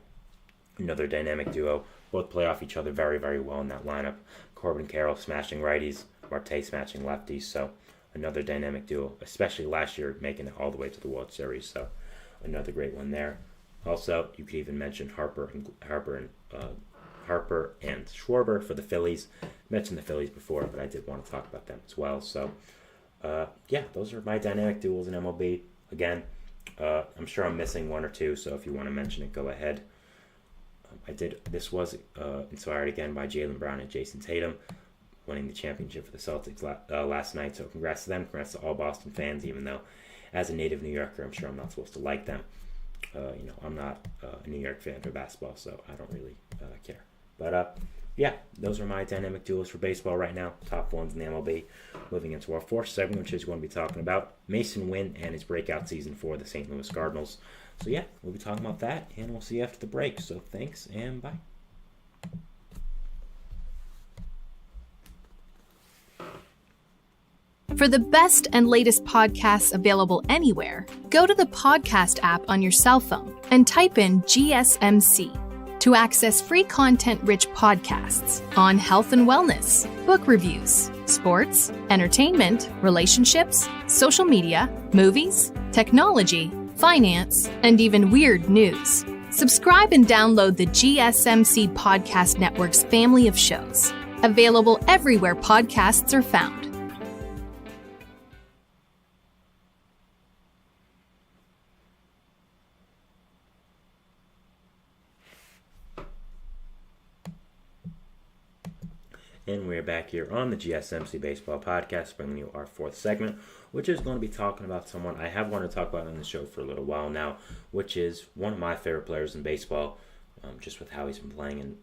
another dynamic duo. Both play off each other very, very well in that lineup. Corbin Carroll smashing righties, Marte smashing lefties. So, another dynamic duo, especially last year making it all the way to the World Series. So, another great one there. Also, you could even mention Harper and Schwarber for the Phillies. I mentioned the Phillies before, but I did want to talk about them as well. So, yeah, those are my dynamic duels in MLB. Again, I'm sure I'm missing one or two, so if you want to mention it, go ahead. This was inspired again by Jaylen Brown and Jason Tatum winning the championship for the Celtics last night. So congrats to them. Congrats to all Boston fans, even though as a native New Yorker, I'm sure I'm not supposed to like them. I'm not a New York fan for basketball, so I don't really care. But yeah, those are my dynamic duels for baseball right now. Top ones in the MLB. Moving into our fourth segment, which is going to be talking about Masyn Winn and his breakout season for the St. Louis Cardinals. So yeah, we'll be talking about that, and we'll see you after the break. So thanks, and bye. For the best and latest podcasts available anywhere, go to the podcast app on your cell phone and type in GSMC to access free content-rich podcasts on health and wellness, book reviews, sports, entertainment, relationships, social media, movies, technology, finance, and even weird news. Subscribe and download the GSMC Podcast Network's family of shows, available everywhere podcasts are found. And we're back here on the GSMC Baseball Podcast, bringing you our fourth segment, which is going to be talking about someone I have wanted to talk about on the show for a little while now, which is one of my favorite players in baseball, just with how he's been playing and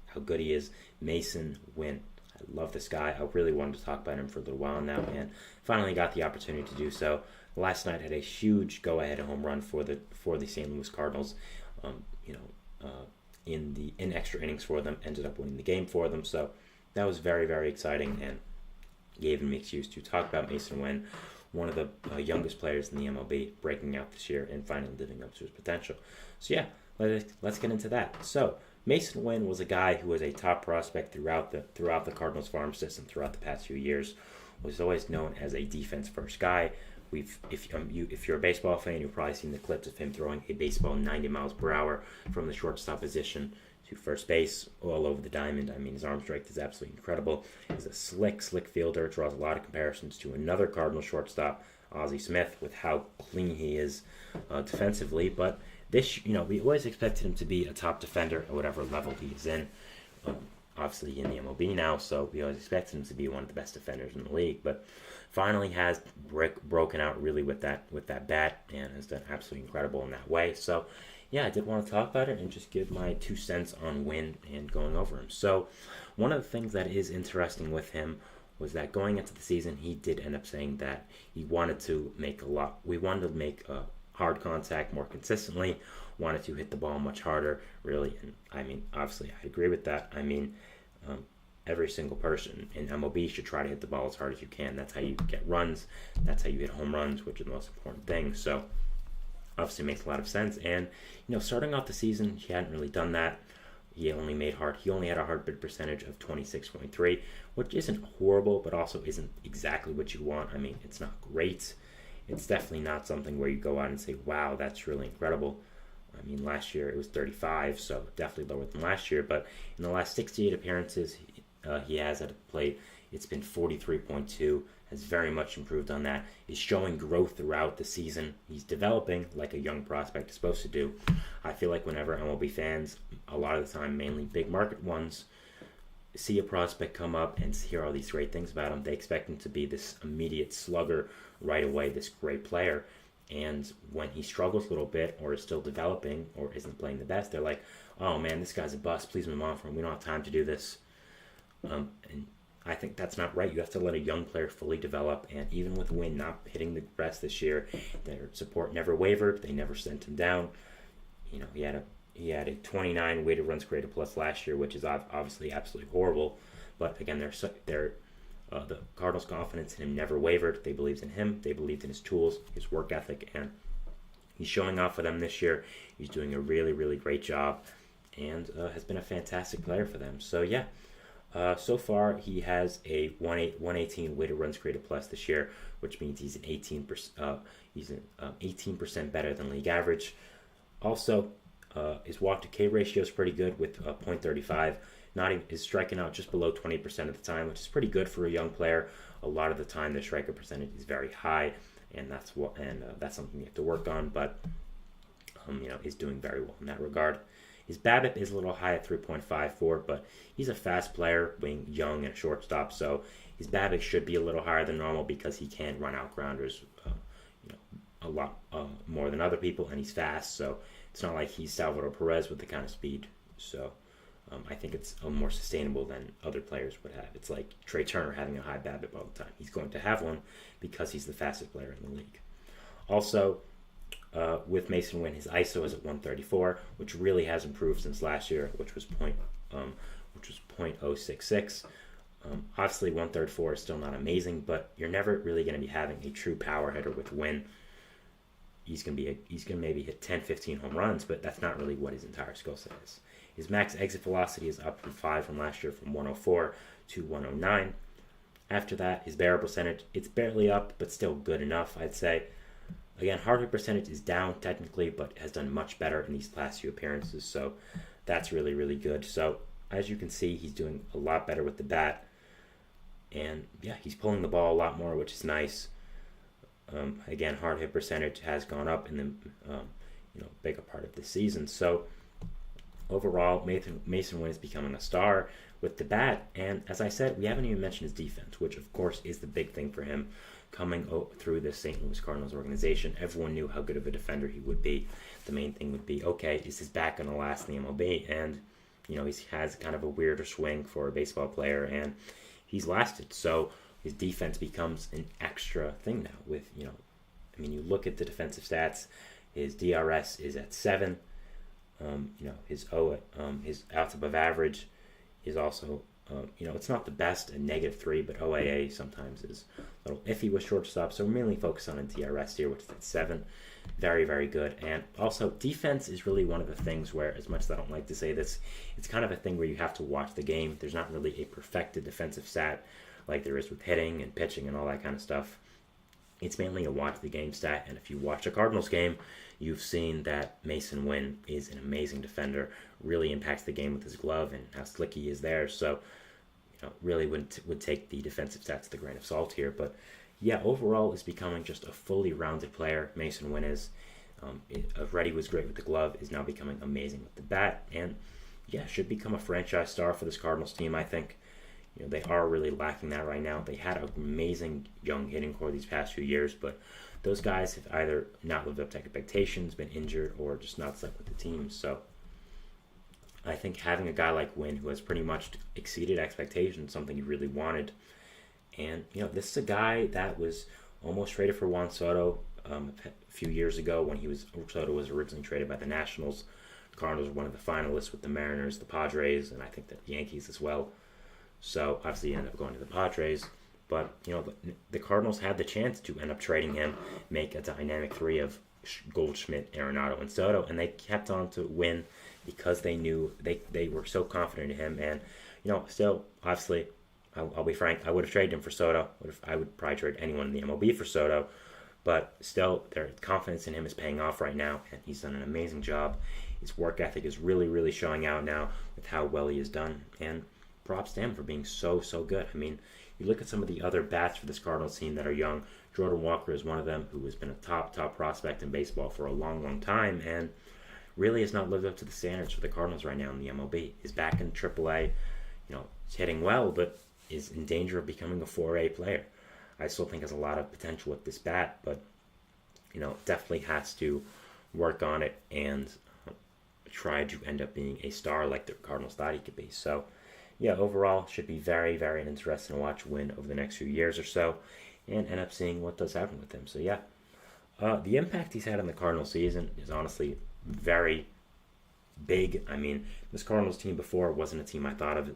how good he is, Masyn Winn. I love this guy. I really wanted to talk about him for a little while now, and finally got the opportunity to do so. Last night had a huge go-ahead home run for the St. Louis Cardinals. In extra innings for them, ended up winning the game for them. So that was very, very exciting and gave me an excuse to talk about Masyn Winn, one of the youngest players in the MLB, breaking out this year and finally living up to his potential. So yeah, let's get into that. So Masyn Winn was a guy who was a top prospect throughout the Cardinals farm system throughout the past few years. Was always known as a defense-first guy. If you're a baseball fan, you've probably seen the clips of him throwing a baseball 90 miles per hour from the shortstop position to first base, all over the diamond. I mean, his arm strength is absolutely incredible. He's a slick fielder. Draws a lot of comparisons to another Cardinal shortstop, Ozzie Smith, with how clean he is defensively. But this, we always expected him to be a top defender at whatever level he's in. Obviously in the MLB now, so we always expected him to be one of the best defenders in the league. But finally has broken out really with that bat and has done absolutely incredible in that way. So yeah, I did want to talk about it and just give my 2 cents on Winn and going over him. So one of the things that is interesting with him was that going into the season, he did end up saying that he wanted to make hard contact more consistently, wanted to hit the ball much harder, really. And I mean, obviously, I agree with that. I mean, every single person in MLB should try to hit the ball as hard as you can. That's how you get runs. That's how you hit home runs, which is the most important thing. So obviously makes a lot of sense. And starting off the season, he hadn't really done that. He only had a hard hit percentage of 26.3, which isn't horrible, but also isn't exactly what you want. I mean, it's not great. It's definitely not something where you go out and say, wow, that's really incredible. I mean, last year it was 35, so definitely lower than last year. But in the last 68 appearances he has at the plate, it's been 43.2, has very much improved on that. He's showing growth throughout the season. He's developing like a young prospect is supposed to do. I feel like whenever MLB fans, a lot of the time, mainly big market ones, see a prospect come up and hear all these great things about him, they expect him to be this immediate slugger right away, this great player. And when he struggles a little bit or is still developing or isn't playing the best, they're like, oh man, this guy's a bust. Please move on from him. We don't have time to do this. And I think that's not right. You have to let a young player fully develop, and even with Wynn not hitting the rest this year, their support never wavered. They never sent him down. He had a 29 weighted runs created plus last year, which is obviously absolutely horrible. But again, the Cardinals' confidence in him never wavered. They believed in him. They believed in his tools, his work ethic, and he's showing off for them this year. He's doing a really, really great job, and has been a fantastic player for them. So yeah. So far, he has a 118 weighted runs created plus this year, which means he's an 18% better than league average. Also, his walk to K ratio is pretty good with 0.35. Is striking out just below 20% of the time, which is pretty good for a young player. A lot of the time, their strikeout percentage is very high, and that's something you have to work on. But is doing very well in that regard. His BABIP is a little high at 3.54, but he's a fast player, being young and a shortstop, so his BABIP should be a little higher than normal because he can run out grounders, a lot more than other people, and he's fast, so it's not like he's Salvador Perez with the kind of speed. So I think it's more sustainable than other players would have. It's like Trey Turner having a high BABIP all the time. He's going to have one because he's the fastest player in the league. Also, with Mason Wynn, his ISO is at 134, which really has improved since last year, which was 0.066. Obviously, 134 is still not amazing, but you're never really going to be having a true power hitter with Wynn. He's going to maybe hit 10, 15 home runs, but that's not really what his entire skill set is. His max exit velocity is up from 5 from last year, from 104 to 109. After that, his barrel percentage, it's barely up, but still good enough, I'd say. Again, hard hit percentage is down technically, but has done much better in these last few appearances, so that's really, really good. So, as you can see, he's doing a lot better with the bat, and yeah, he's pulling the ball a lot more, which is nice. Again, hard hit percentage has gone up in the bigger part of the season. So, overall, Mason Wynn is becoming a star with the bat, and as I said, we haven't even mentioned his defense, which of course is the big thing for him. Coming through the St. Louis Cardinals organization, everyone knew how good of a defender he would be. The main thing would be, okay, is his bat going to last in the MLB? And, he has kind of a weirder swing for a baseball player, and he's lasted. So his defense becomes an extra thing now with, you look at the defensive stats, his DRS is at 7. His outs above average is also, it's not the best, a -3, but OAA sometimes is a little iffy with shortstop, so we're mainly focused on a DRS here, which is at 7. Very, very good. And also, defense is really one of the things where, as much as I don't like to say this, it's kind of a thing where you have to watch the game. There's not really a perfected defensive stat like there is with hitting and pitching and all that kind of stuff. It's mainly a watch the game stat, and if you watch a Cardinals game, you've seen that Mason Wynn is an amazing defender, really impacts the game with his glove and how slick he is there. So, really would take the defensive stats with a grain of salt here. But yeah, overall is becoming just a fully rounded player. Mason Wynn is. Already was great with the glove, is now becoming amazing with the bat, and yeah, should become a franchise star for this Cardinals team, I think. They are really lacking that right now. They had an amazing young hitting core these past few years, but those guys have either not lived up to expectations, been injured, or just not stuck with the team. So I think having a guy like Wynn, who has pretty much exceeded expectations, something you really wanted. And, this is a guy that was almost traded for Juan Soto a few years ago when Soto was originally traded by the Nationals. The Cardinals were one of the finalists with the Mariners, the Padres, and I think the Yankees as well. So, obviously, he ended up going to the Padres. But, the Cardinals had the chance to end up trading him, make a dynamic 3 of Goldschmidt, Arenado, and Soto, and they kept on to Wynn because they knew they were so confident in him. And, still, obviously, I'll be frank, I would have traded him for Soto. I would probably trade anyone in the MLB for Soto. But still, their confidence in him is paying off right now, and he's done an amazing job. His work ethic is really, really showing out now with how well he has done. And props to him for being so, so good. I mean, you look at some of the other bats for this Cardinals team that are young. Jordan Walker is one of them, who has been a top prospect in baseball for a long, long time, and really has not lived up to the standards for the Cardinals right now in the MLB. He's back in AAA, he's hitting well, but is in danger of becoming a 4A player. I still think has a lot of potential with this bat, but, definitely has to work on it and try to end up being a star like the Cardinals thought he could be. So, yeah, overall, should be very, very interesting to watch Win over the next few years or so and end up seeing what does happen with him. So, yeah, the impact he's had on the Cardinals season is honestly very big. I mean, this Cardinals team before wasn't a team I thought of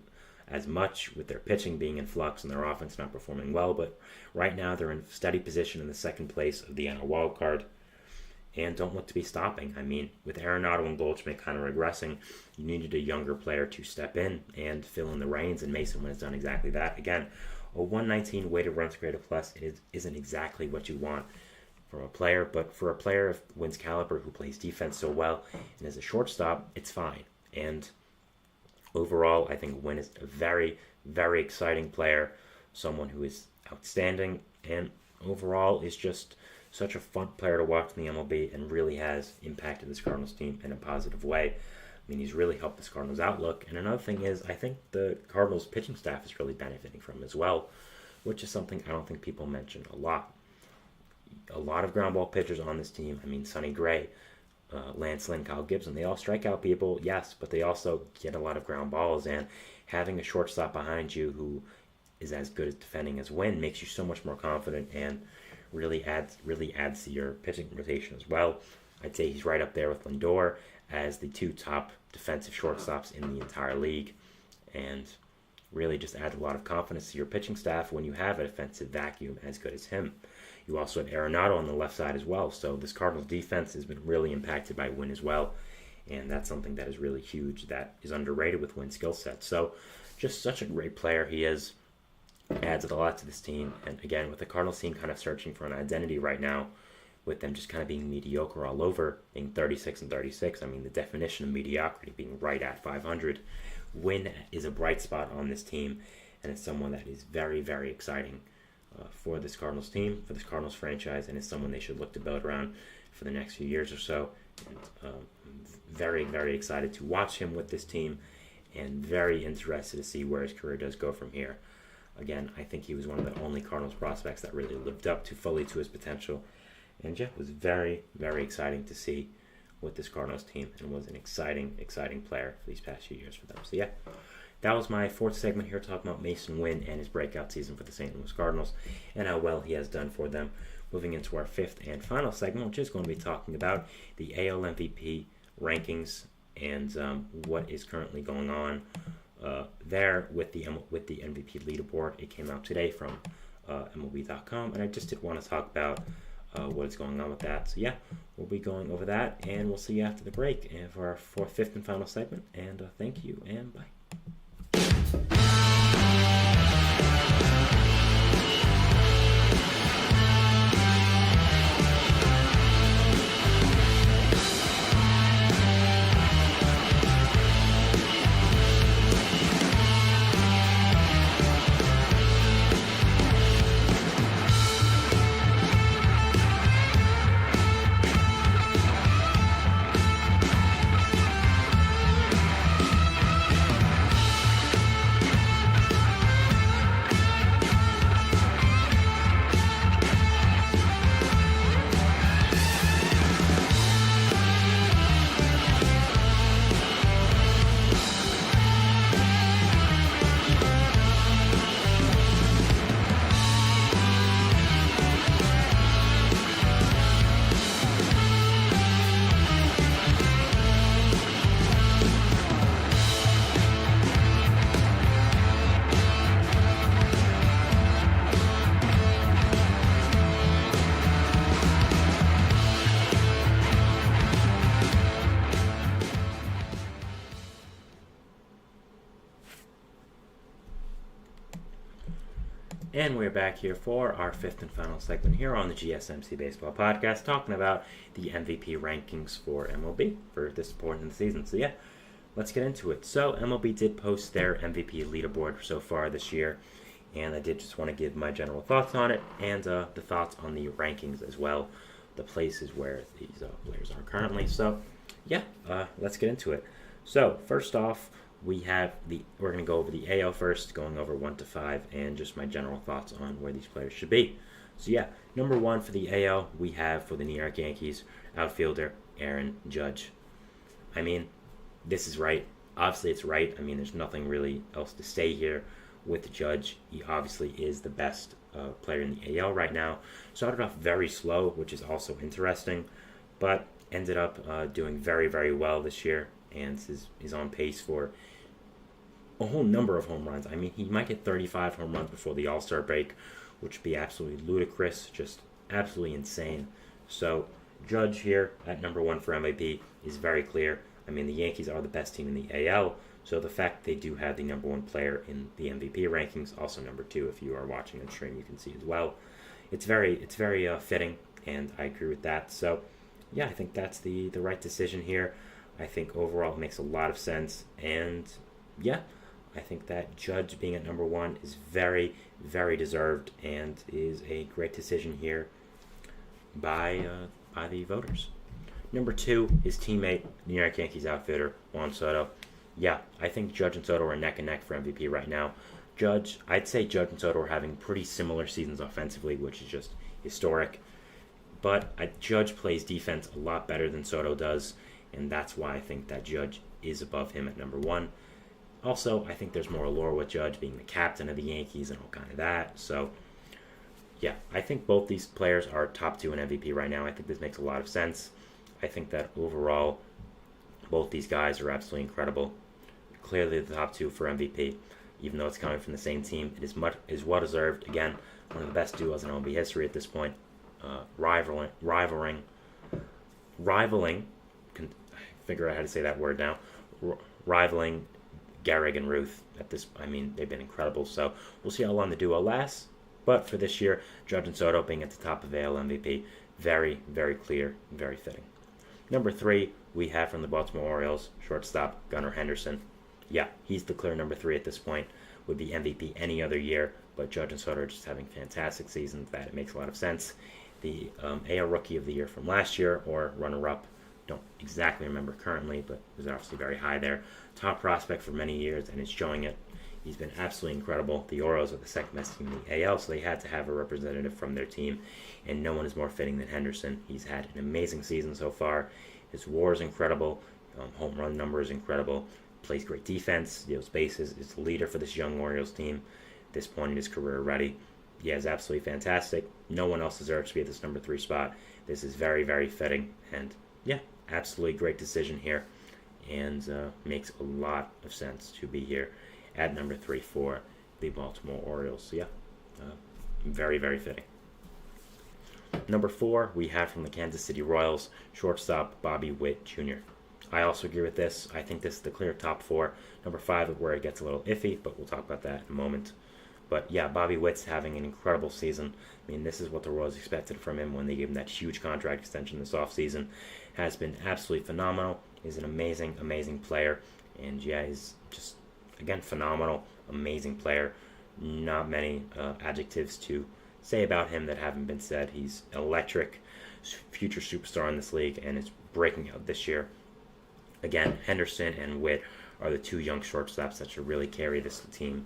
as much, with their pitching being in flux and their offense not performing well, but right now they're in steady position in the second place of the NL wild card and don't look to be stopping. I mean, with Arenado and Goldschmidt kind of regressing, you needed a younger player to step in and fill in the reins, and Mason Winn has done exactly that. Again, a 119 weighted runs created plus isn't exactly what you want from a player, but for a player of Wynn's caliber who plays defense so well and is a shortstop, it's fine. And overall, I think Winn is a very, very exciting player, someone who is outstanding, and overall is just such a fun player to watch in the MLB and really has impacted this Cardinals team in a positive way. I mean, he's really helped this Cardinals outlook. And another thing is, I think the Cardinals pitching staff is really benefiting from him as well, which is something I don't think people mention a lot. A lot of ground ball pitchers on this team. I mean, Sonny Gray, Lance Lynn, Kyle Gibson, they all strike out people, yes, but they also get a lot of ground balls, and having a shortstop behind you who is as good at defending as Winn makes you so much more confident and really adds to your pitching rotation as well. I'd say he's right up there with Lindor as the two top defensive shortstops in the entire league, and really just adds a lot of confidence to your pitching staff when you have a defensive vacuum as good as him. You also have Arenado on the left side as well, so this Cardinals defense has been really impacted by Winn as well, and that's something that is really huge, that is underrated with Wynn's skill set. So just such a great player he is, adds a lot to this team, and again, with the Cardinals team kind of searching for an identity right now, with them just kind of being mediocre all over, being 36-36, I mean, the definition of mediocrity being right at 500, Winn is a bright spot on this team, and it's someone that is very, very exciting for this Cardinals team, for this Cardinals franchise, and it's someone they should look to build around for the next few years or so. And very, very excited to watch him with this team, and very interested to see where his career does go from here. Again, I think he was one of the only Cardinals prospects that really lived up fully to his potential, and yeah, it was very, very exciting to see with this Cardinals team, and was an exciting, exciting player for these past few years for them. So yeah, that was my fourth segment here, talking about Mason Winn and his breakout season for the St. Louis Cardinals and how well he has done for them. Moving into our fifth and final segment, which is going to be talking about the AL MVP rankings and what is currently going on there with the MVP leaderboard. It came out today from MLB.com, and I just did want to talk about what is going on with that. So yeah, we'll be going over that, and we'll see you after the break and for our fifth and final segment. And thank you, and bye. And we're back here for our fifth and final segment here on the GSMC Baseball Podcast, talking about the MVP rankings for MLB for this point in the season. So yeah, let's get into it. So MLB did post their MVP leaderboard so far this year, and I did just want to give my general thoughts on it and the thoughts on the rankings as well, the places where these players are currently. So yeah, let's get into it. So first off, we're going to go over the AL first, going over 1 to 5, and just my general thoughts on where these players should be. So yeah, number 1 for the AL, we have for the New York Yankees, outfielder Aaron Judge. I mean, this is right. Obviously, it's right. I mean, there's nothing really else to say here with Judge. He obviously is the best player in the AL right now. Started off very slow, which is also interesting, but ended up doing very, very well this year, and is on pace for a whole number of home runs. I mean, he might get 35 home runs before the All-Star break, which would be absolutely ludicrous, just absolutely insane. So Judge here at number 1 for MVP is very clear. I mean, the Yankees are the best team in the AL, so the fact they do have the number 1 player in the MVP rankings, also number 2 if you are watching on stream, you can see as well. It's very fitting, and I agree with that. So yeah, I think that's the right decision here. I think overall it makes a lot of sense, and yeah, I think that Judge being at number 1 is very, very deserved and is a great decision here by the voters. Number 2, his teammate, New York Yankees outfielder, Juan Soto. Yeah, I think Judge and Soto are neck and neck for MVP right now. I'd say Judge and Soto are having pretty similar seasons offensively, which is just historic. But Judge plays defense a lot better than Soto does, and that's why I think that Judge is above him at number 1. Also, I think there's more allure with Judge being the captain of the Yankees and all kind of that. So, yeah, I think both these players are top 2 in MVP right now. I think this makes a lot of sense. I think that overall, both these guys are absolutely incredible. Clearly the top 2 for MVP, even though it's coming from the same team. It is well deserved. Again, one of the best duos in MLB history at this point. Rivaling. Can figure out how to say that word now. Rivaling Gehrig and Ruth at this. I mean, they've been incredible. So we'll see how long the duo lasts. But for this year, Judge and Soto being at the top of AL MVP, very, very clear, very fitting. Number 3, we have from the Baltimore Orioles, shortstop Gunnar Henderson. Yeah, he's the clear number 3 at this point. Would be MVP any other year, but Judge and Soto are just having fantastic seasons. That it makes a lot of sense. The AL Rookie of the Year from last year, or runner-up, don't exactly remember currently, but was obviously very high there. Top prospect for many years, and is showing it. He's been absolutely incredible. The Orioles are the second best team in the AL, so they had to have a representative from their team, and no one is more fitting than Henderson. He's had an amazing season so far. His WAR is incredible. Home run number is incredible. Plays great defense, steals bases. Is the leader for this young Orioles team at this point in his career already. Yeah, is absolutely fantastic. No one else deserves to be at this number 3 spot. This is very, very fitting, and yeah, absolutely great decision here, and makes a lot of sense to be here at number 3 for the Baltimore Orioles. So yeah, very, very fitting. Number 4, we have from the Kansas City Royals, shortstop Bobby Witt Jr. I also agree with this. I think this is the clear top 4. Number 5 is where it gets a little iffy, but we'll talk about that in a moment. But yeah, Bobby Witt's having an incredible season. I mean, this is what the Royals expected from him when they gave him that huge contract extension this offseason. Has been absolutely phenomenal. He's an amazing, amazing player. And yeah, he's just, again, phenomenal, amazing player. Not many adjectives to say about him that haven't been said. He's electric, future superstar in this league, and is breaking out this year. Again, Henderson and Witt are the 2 young shortstops that should really carry this team,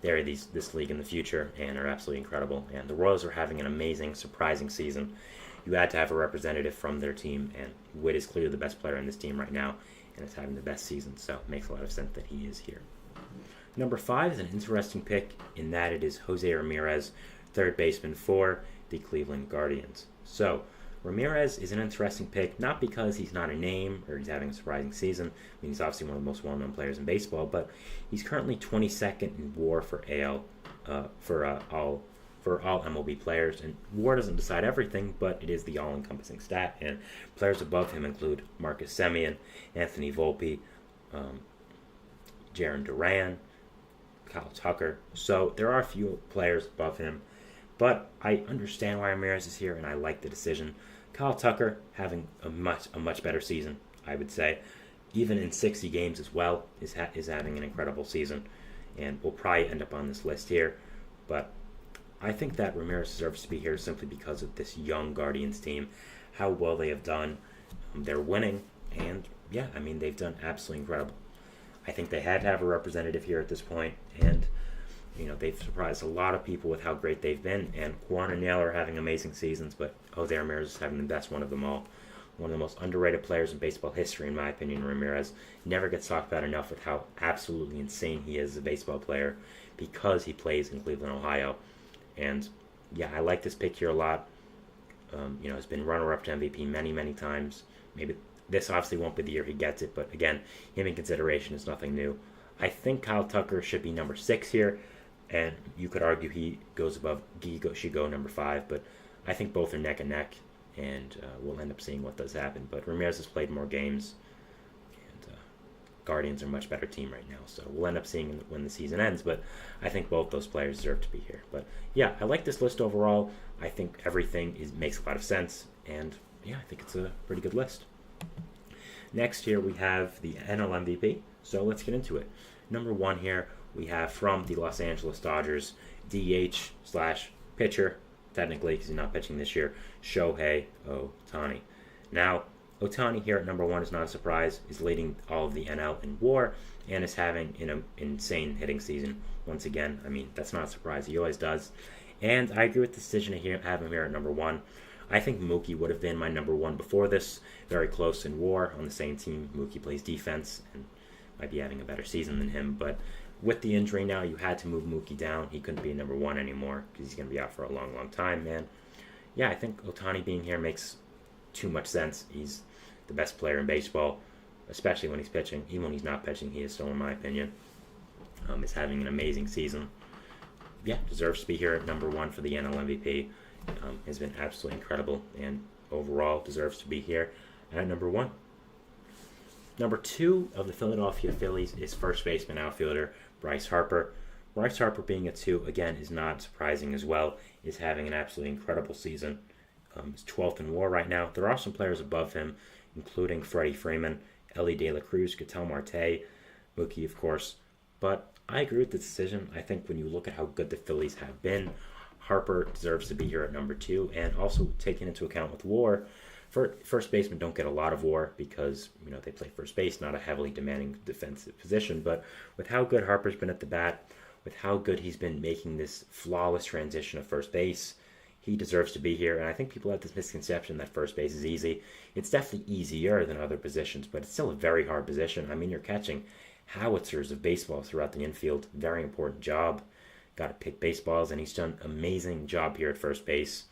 this league in the future, and are absolutely incredible. And the Royals are having an amazing, surprising season. You had to have a representative from their team, and Witt is clearly the best player in this team right now, and is having the best season, so it makes a lot of sense that he is here. Number 5 is an interesting pick in that it is Jose Ramirez, third baseman for the Cleveland Guardians. So, Ramirez is an interesting pick, not because he's not a name or he's having a surprising season. I mean, he's obviously one of the most well-known players in baseball, but he's currently 22nd in WAR for all MLB players. And WAR doesn't decide everything, but it is the all-encompassing stat. And players above him include Marcus Semien, Anthony Volpe, Jarren Duran, Kyle Tucker. So there are a few players above him, but I understand why Ramirez is here, and I like the decision. Kyle Tucker having a much better season, I would say. Even in 60 games as well, is having an incredible season, and will probably end up on this list here. But I think that Ramirez deserves to be here simply because of this young Guardians team, how well they have done. They're winning, and yeah, I mean, they've done absolutely incredible. I think they had to have a representative here at this point, and they've surprised a lot of people with how great they've been. And Juan and Naylor are having amazing seasons, but Jose Ramirez is having the best one of them all. one of the most underrated players in baseball history, in my opinion. Ramirez never gets talked about enough with how absolutely insane he is as a baseball player because he plays in Cleveland, Ohio. And yeah, I like this pick here a lot. Has been runner-up to MVP many, many times. Maybe this obviously won't be the year he gets it, but again, him in consideration is nothing new. I think Kyle Tucker should be number 6 here, and you could argue he should go number 5, but I think both are neck and neck, and we'll end up seeing what does happen. But Ramirez has played more games, and Guardians are a much better team right now, so we'll end up seeing when the season ends, but I think both those players deserve to be here. But yeah, I like this list overall. I think everything makes a lot of sense, and yeah, I think it's a pretty good list. Next here we have the NL MVP, so let's get into it. Number 1 here we have from the Los Angeles Dodgers, DH/pitcher, technically because he's not pitching this year, Shohei Ohtani. Now, Ohtani here at number 1 is not a surprise. He's leading all of the NL in WAR and is having an insane hitting season once again. I mean, that's not a surprise. He always does. And I agree with the decision to have him here at number 1. I think Mookie would have been my number 1 before this. Very close in WAR on the same team. Mookie plays defense and might be having a better season than him. But with the injury now, you had to move Mookie down. He couldn't be number 1 anymore because he's going to be out for a long, long time, man. Yeah, I think Ohtani being here makes too much sense. He's the best player in baseball, especially when he's pitching. Even when he's not pitching, he is still, in my opinion. Is having an amazing season. Yeah, deserves to be here at number 1 for the NL MVP. Has been absolutely incredible, and overall deserves to be here at number 1. Number 2 of the Philadelphia Phillies is first baseman outfielder Bryce Harper. Bryce Harper being a 2, again, is not surprising as well. Is having an absolutely incredible season. He's 12th in WAR right now. There are some players above him, including Freddie Freeman, Ellie De La Cruz, Ketel Marte, Mookie, of course. But I agree with the decision. I think when you look at how good the Phillies have been, Harper deserves to be here at number 2, and also taking into account with WAR, first basemen don't get a lot of WAR because they play first base, not a heavily demanding defensive position. But with how good Harper's been at the bat, with how good he's been making this flawless transition of first base, he deserves to be here. And I think people have this misconception that first base is easy. It's definitely easier than other positions, but it's still a very hard position. I mean, you're catching howitzers of baseball throughout the infield. Very important job. Got to pick baseballs, and he's done an amazing job here at first base,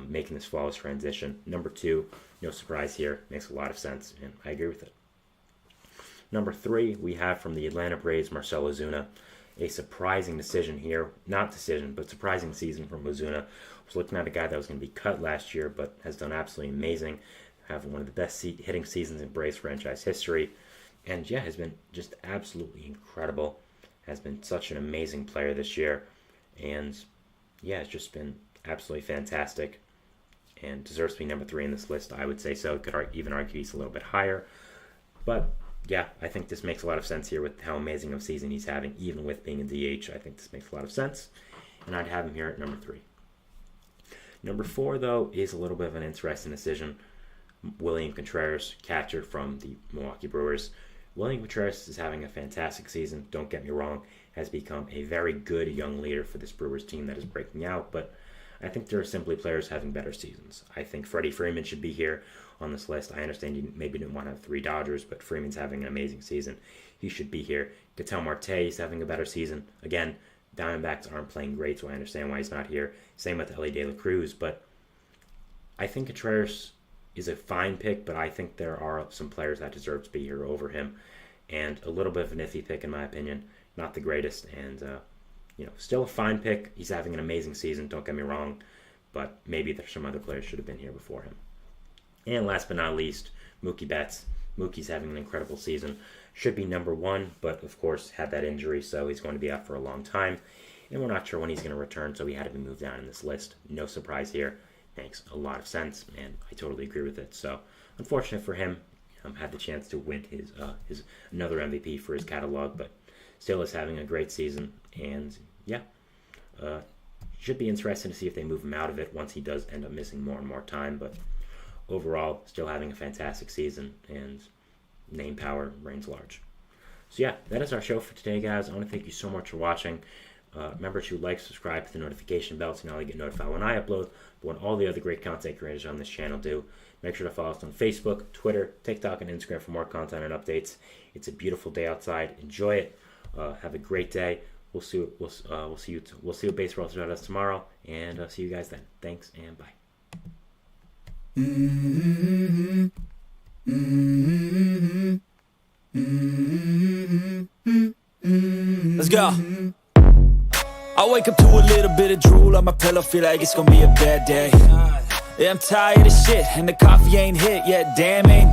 making this flawless transition. Number 2, no surprise here. Makes a lot of sense, and I agree with it. Number 3, we have from the Atlanta Braves, Marcell Ozuna. A surprising decision here. Not decision, but surprising season from Ozuna. I was looking at a guy that was going to be cut last year, but has done absolutely amazing. Having one of the best hitting seasons in Braves franchise history. And yeah, has been just absolutely incredible. Has been such an amazing player this year. And yeah, it's just been absolutely fantastic. And deserves to be number 3 in this list, I would say so. Could even argue he's a little bit higher. But yeah, I think this makes a lot of sense here with how amazing of a season he's having, even with being a DH. I think this makes a lot of sense. And I'd have him here at number 3. Number 4, though, is a little bit of an interesting decision. William Contreras, catcher from the Milwaukee Brewers. William Contreras is having a fantastic season, don't get me wrong, has become a very good young leader for this Brewers team that is breaking out, but I think there are simply players having better seasons. I think Freddie Freeman should be here on this list. I understand you maybe didn't want to have 3 Dodgers, but Freeman's having an amazing season. He should be here. Ketel Marte is having a better season. Again, Diamondbacks aren't playing great, so I understand why he's not here. Same with Ellie De La Cruz, but I think Contreras is a fine pick, but I think there are some players that deserve to be here over him. And a little bit of an iffy pick, in my opinion. Not the greatest, and still a fine pick. He's having an amazing season, don't get me wrong, but maybe there's some other players should have been here before him. And last but not least, Mookie Betts. Mookie's having an incredible season. Should be number 1, but of course had that injury, so he's going to be out for a long time. And we're not sure when he's going to return, so he had to be moved down in this list. No surprise here. Makes a lot of sense, and I totally agree with it. So, unfortunate for him, had the chance to win his another MVP for his catalog, but still is having a great season. And yeah, should be interesting to see if they move him out of it once he does end up missing more and more time. But overall, still having a fantastic season, and name power reigns large. So yeah, that is our show for today, guys. I want to thank you so much for watching. Remember to like, subscribe, hit the notification bell so you not only get notified when I upload, but when all the other great content creators on this channel do. Make sure to follow us on Facebook, Twitter, TikTok, and Instagram for more content and updates. It's a beautiful day outside. Enjoy it. Have a great day. We'll see what baseball throws at us tomorrow, and see you guys then. Thanks and bye. Let's go. I wake up to a little bit of drool on my pillow, feel like it's gonna be a bad day. Yeah, I'm tired of shit, and the coffee ain't hit yet, damn ain't that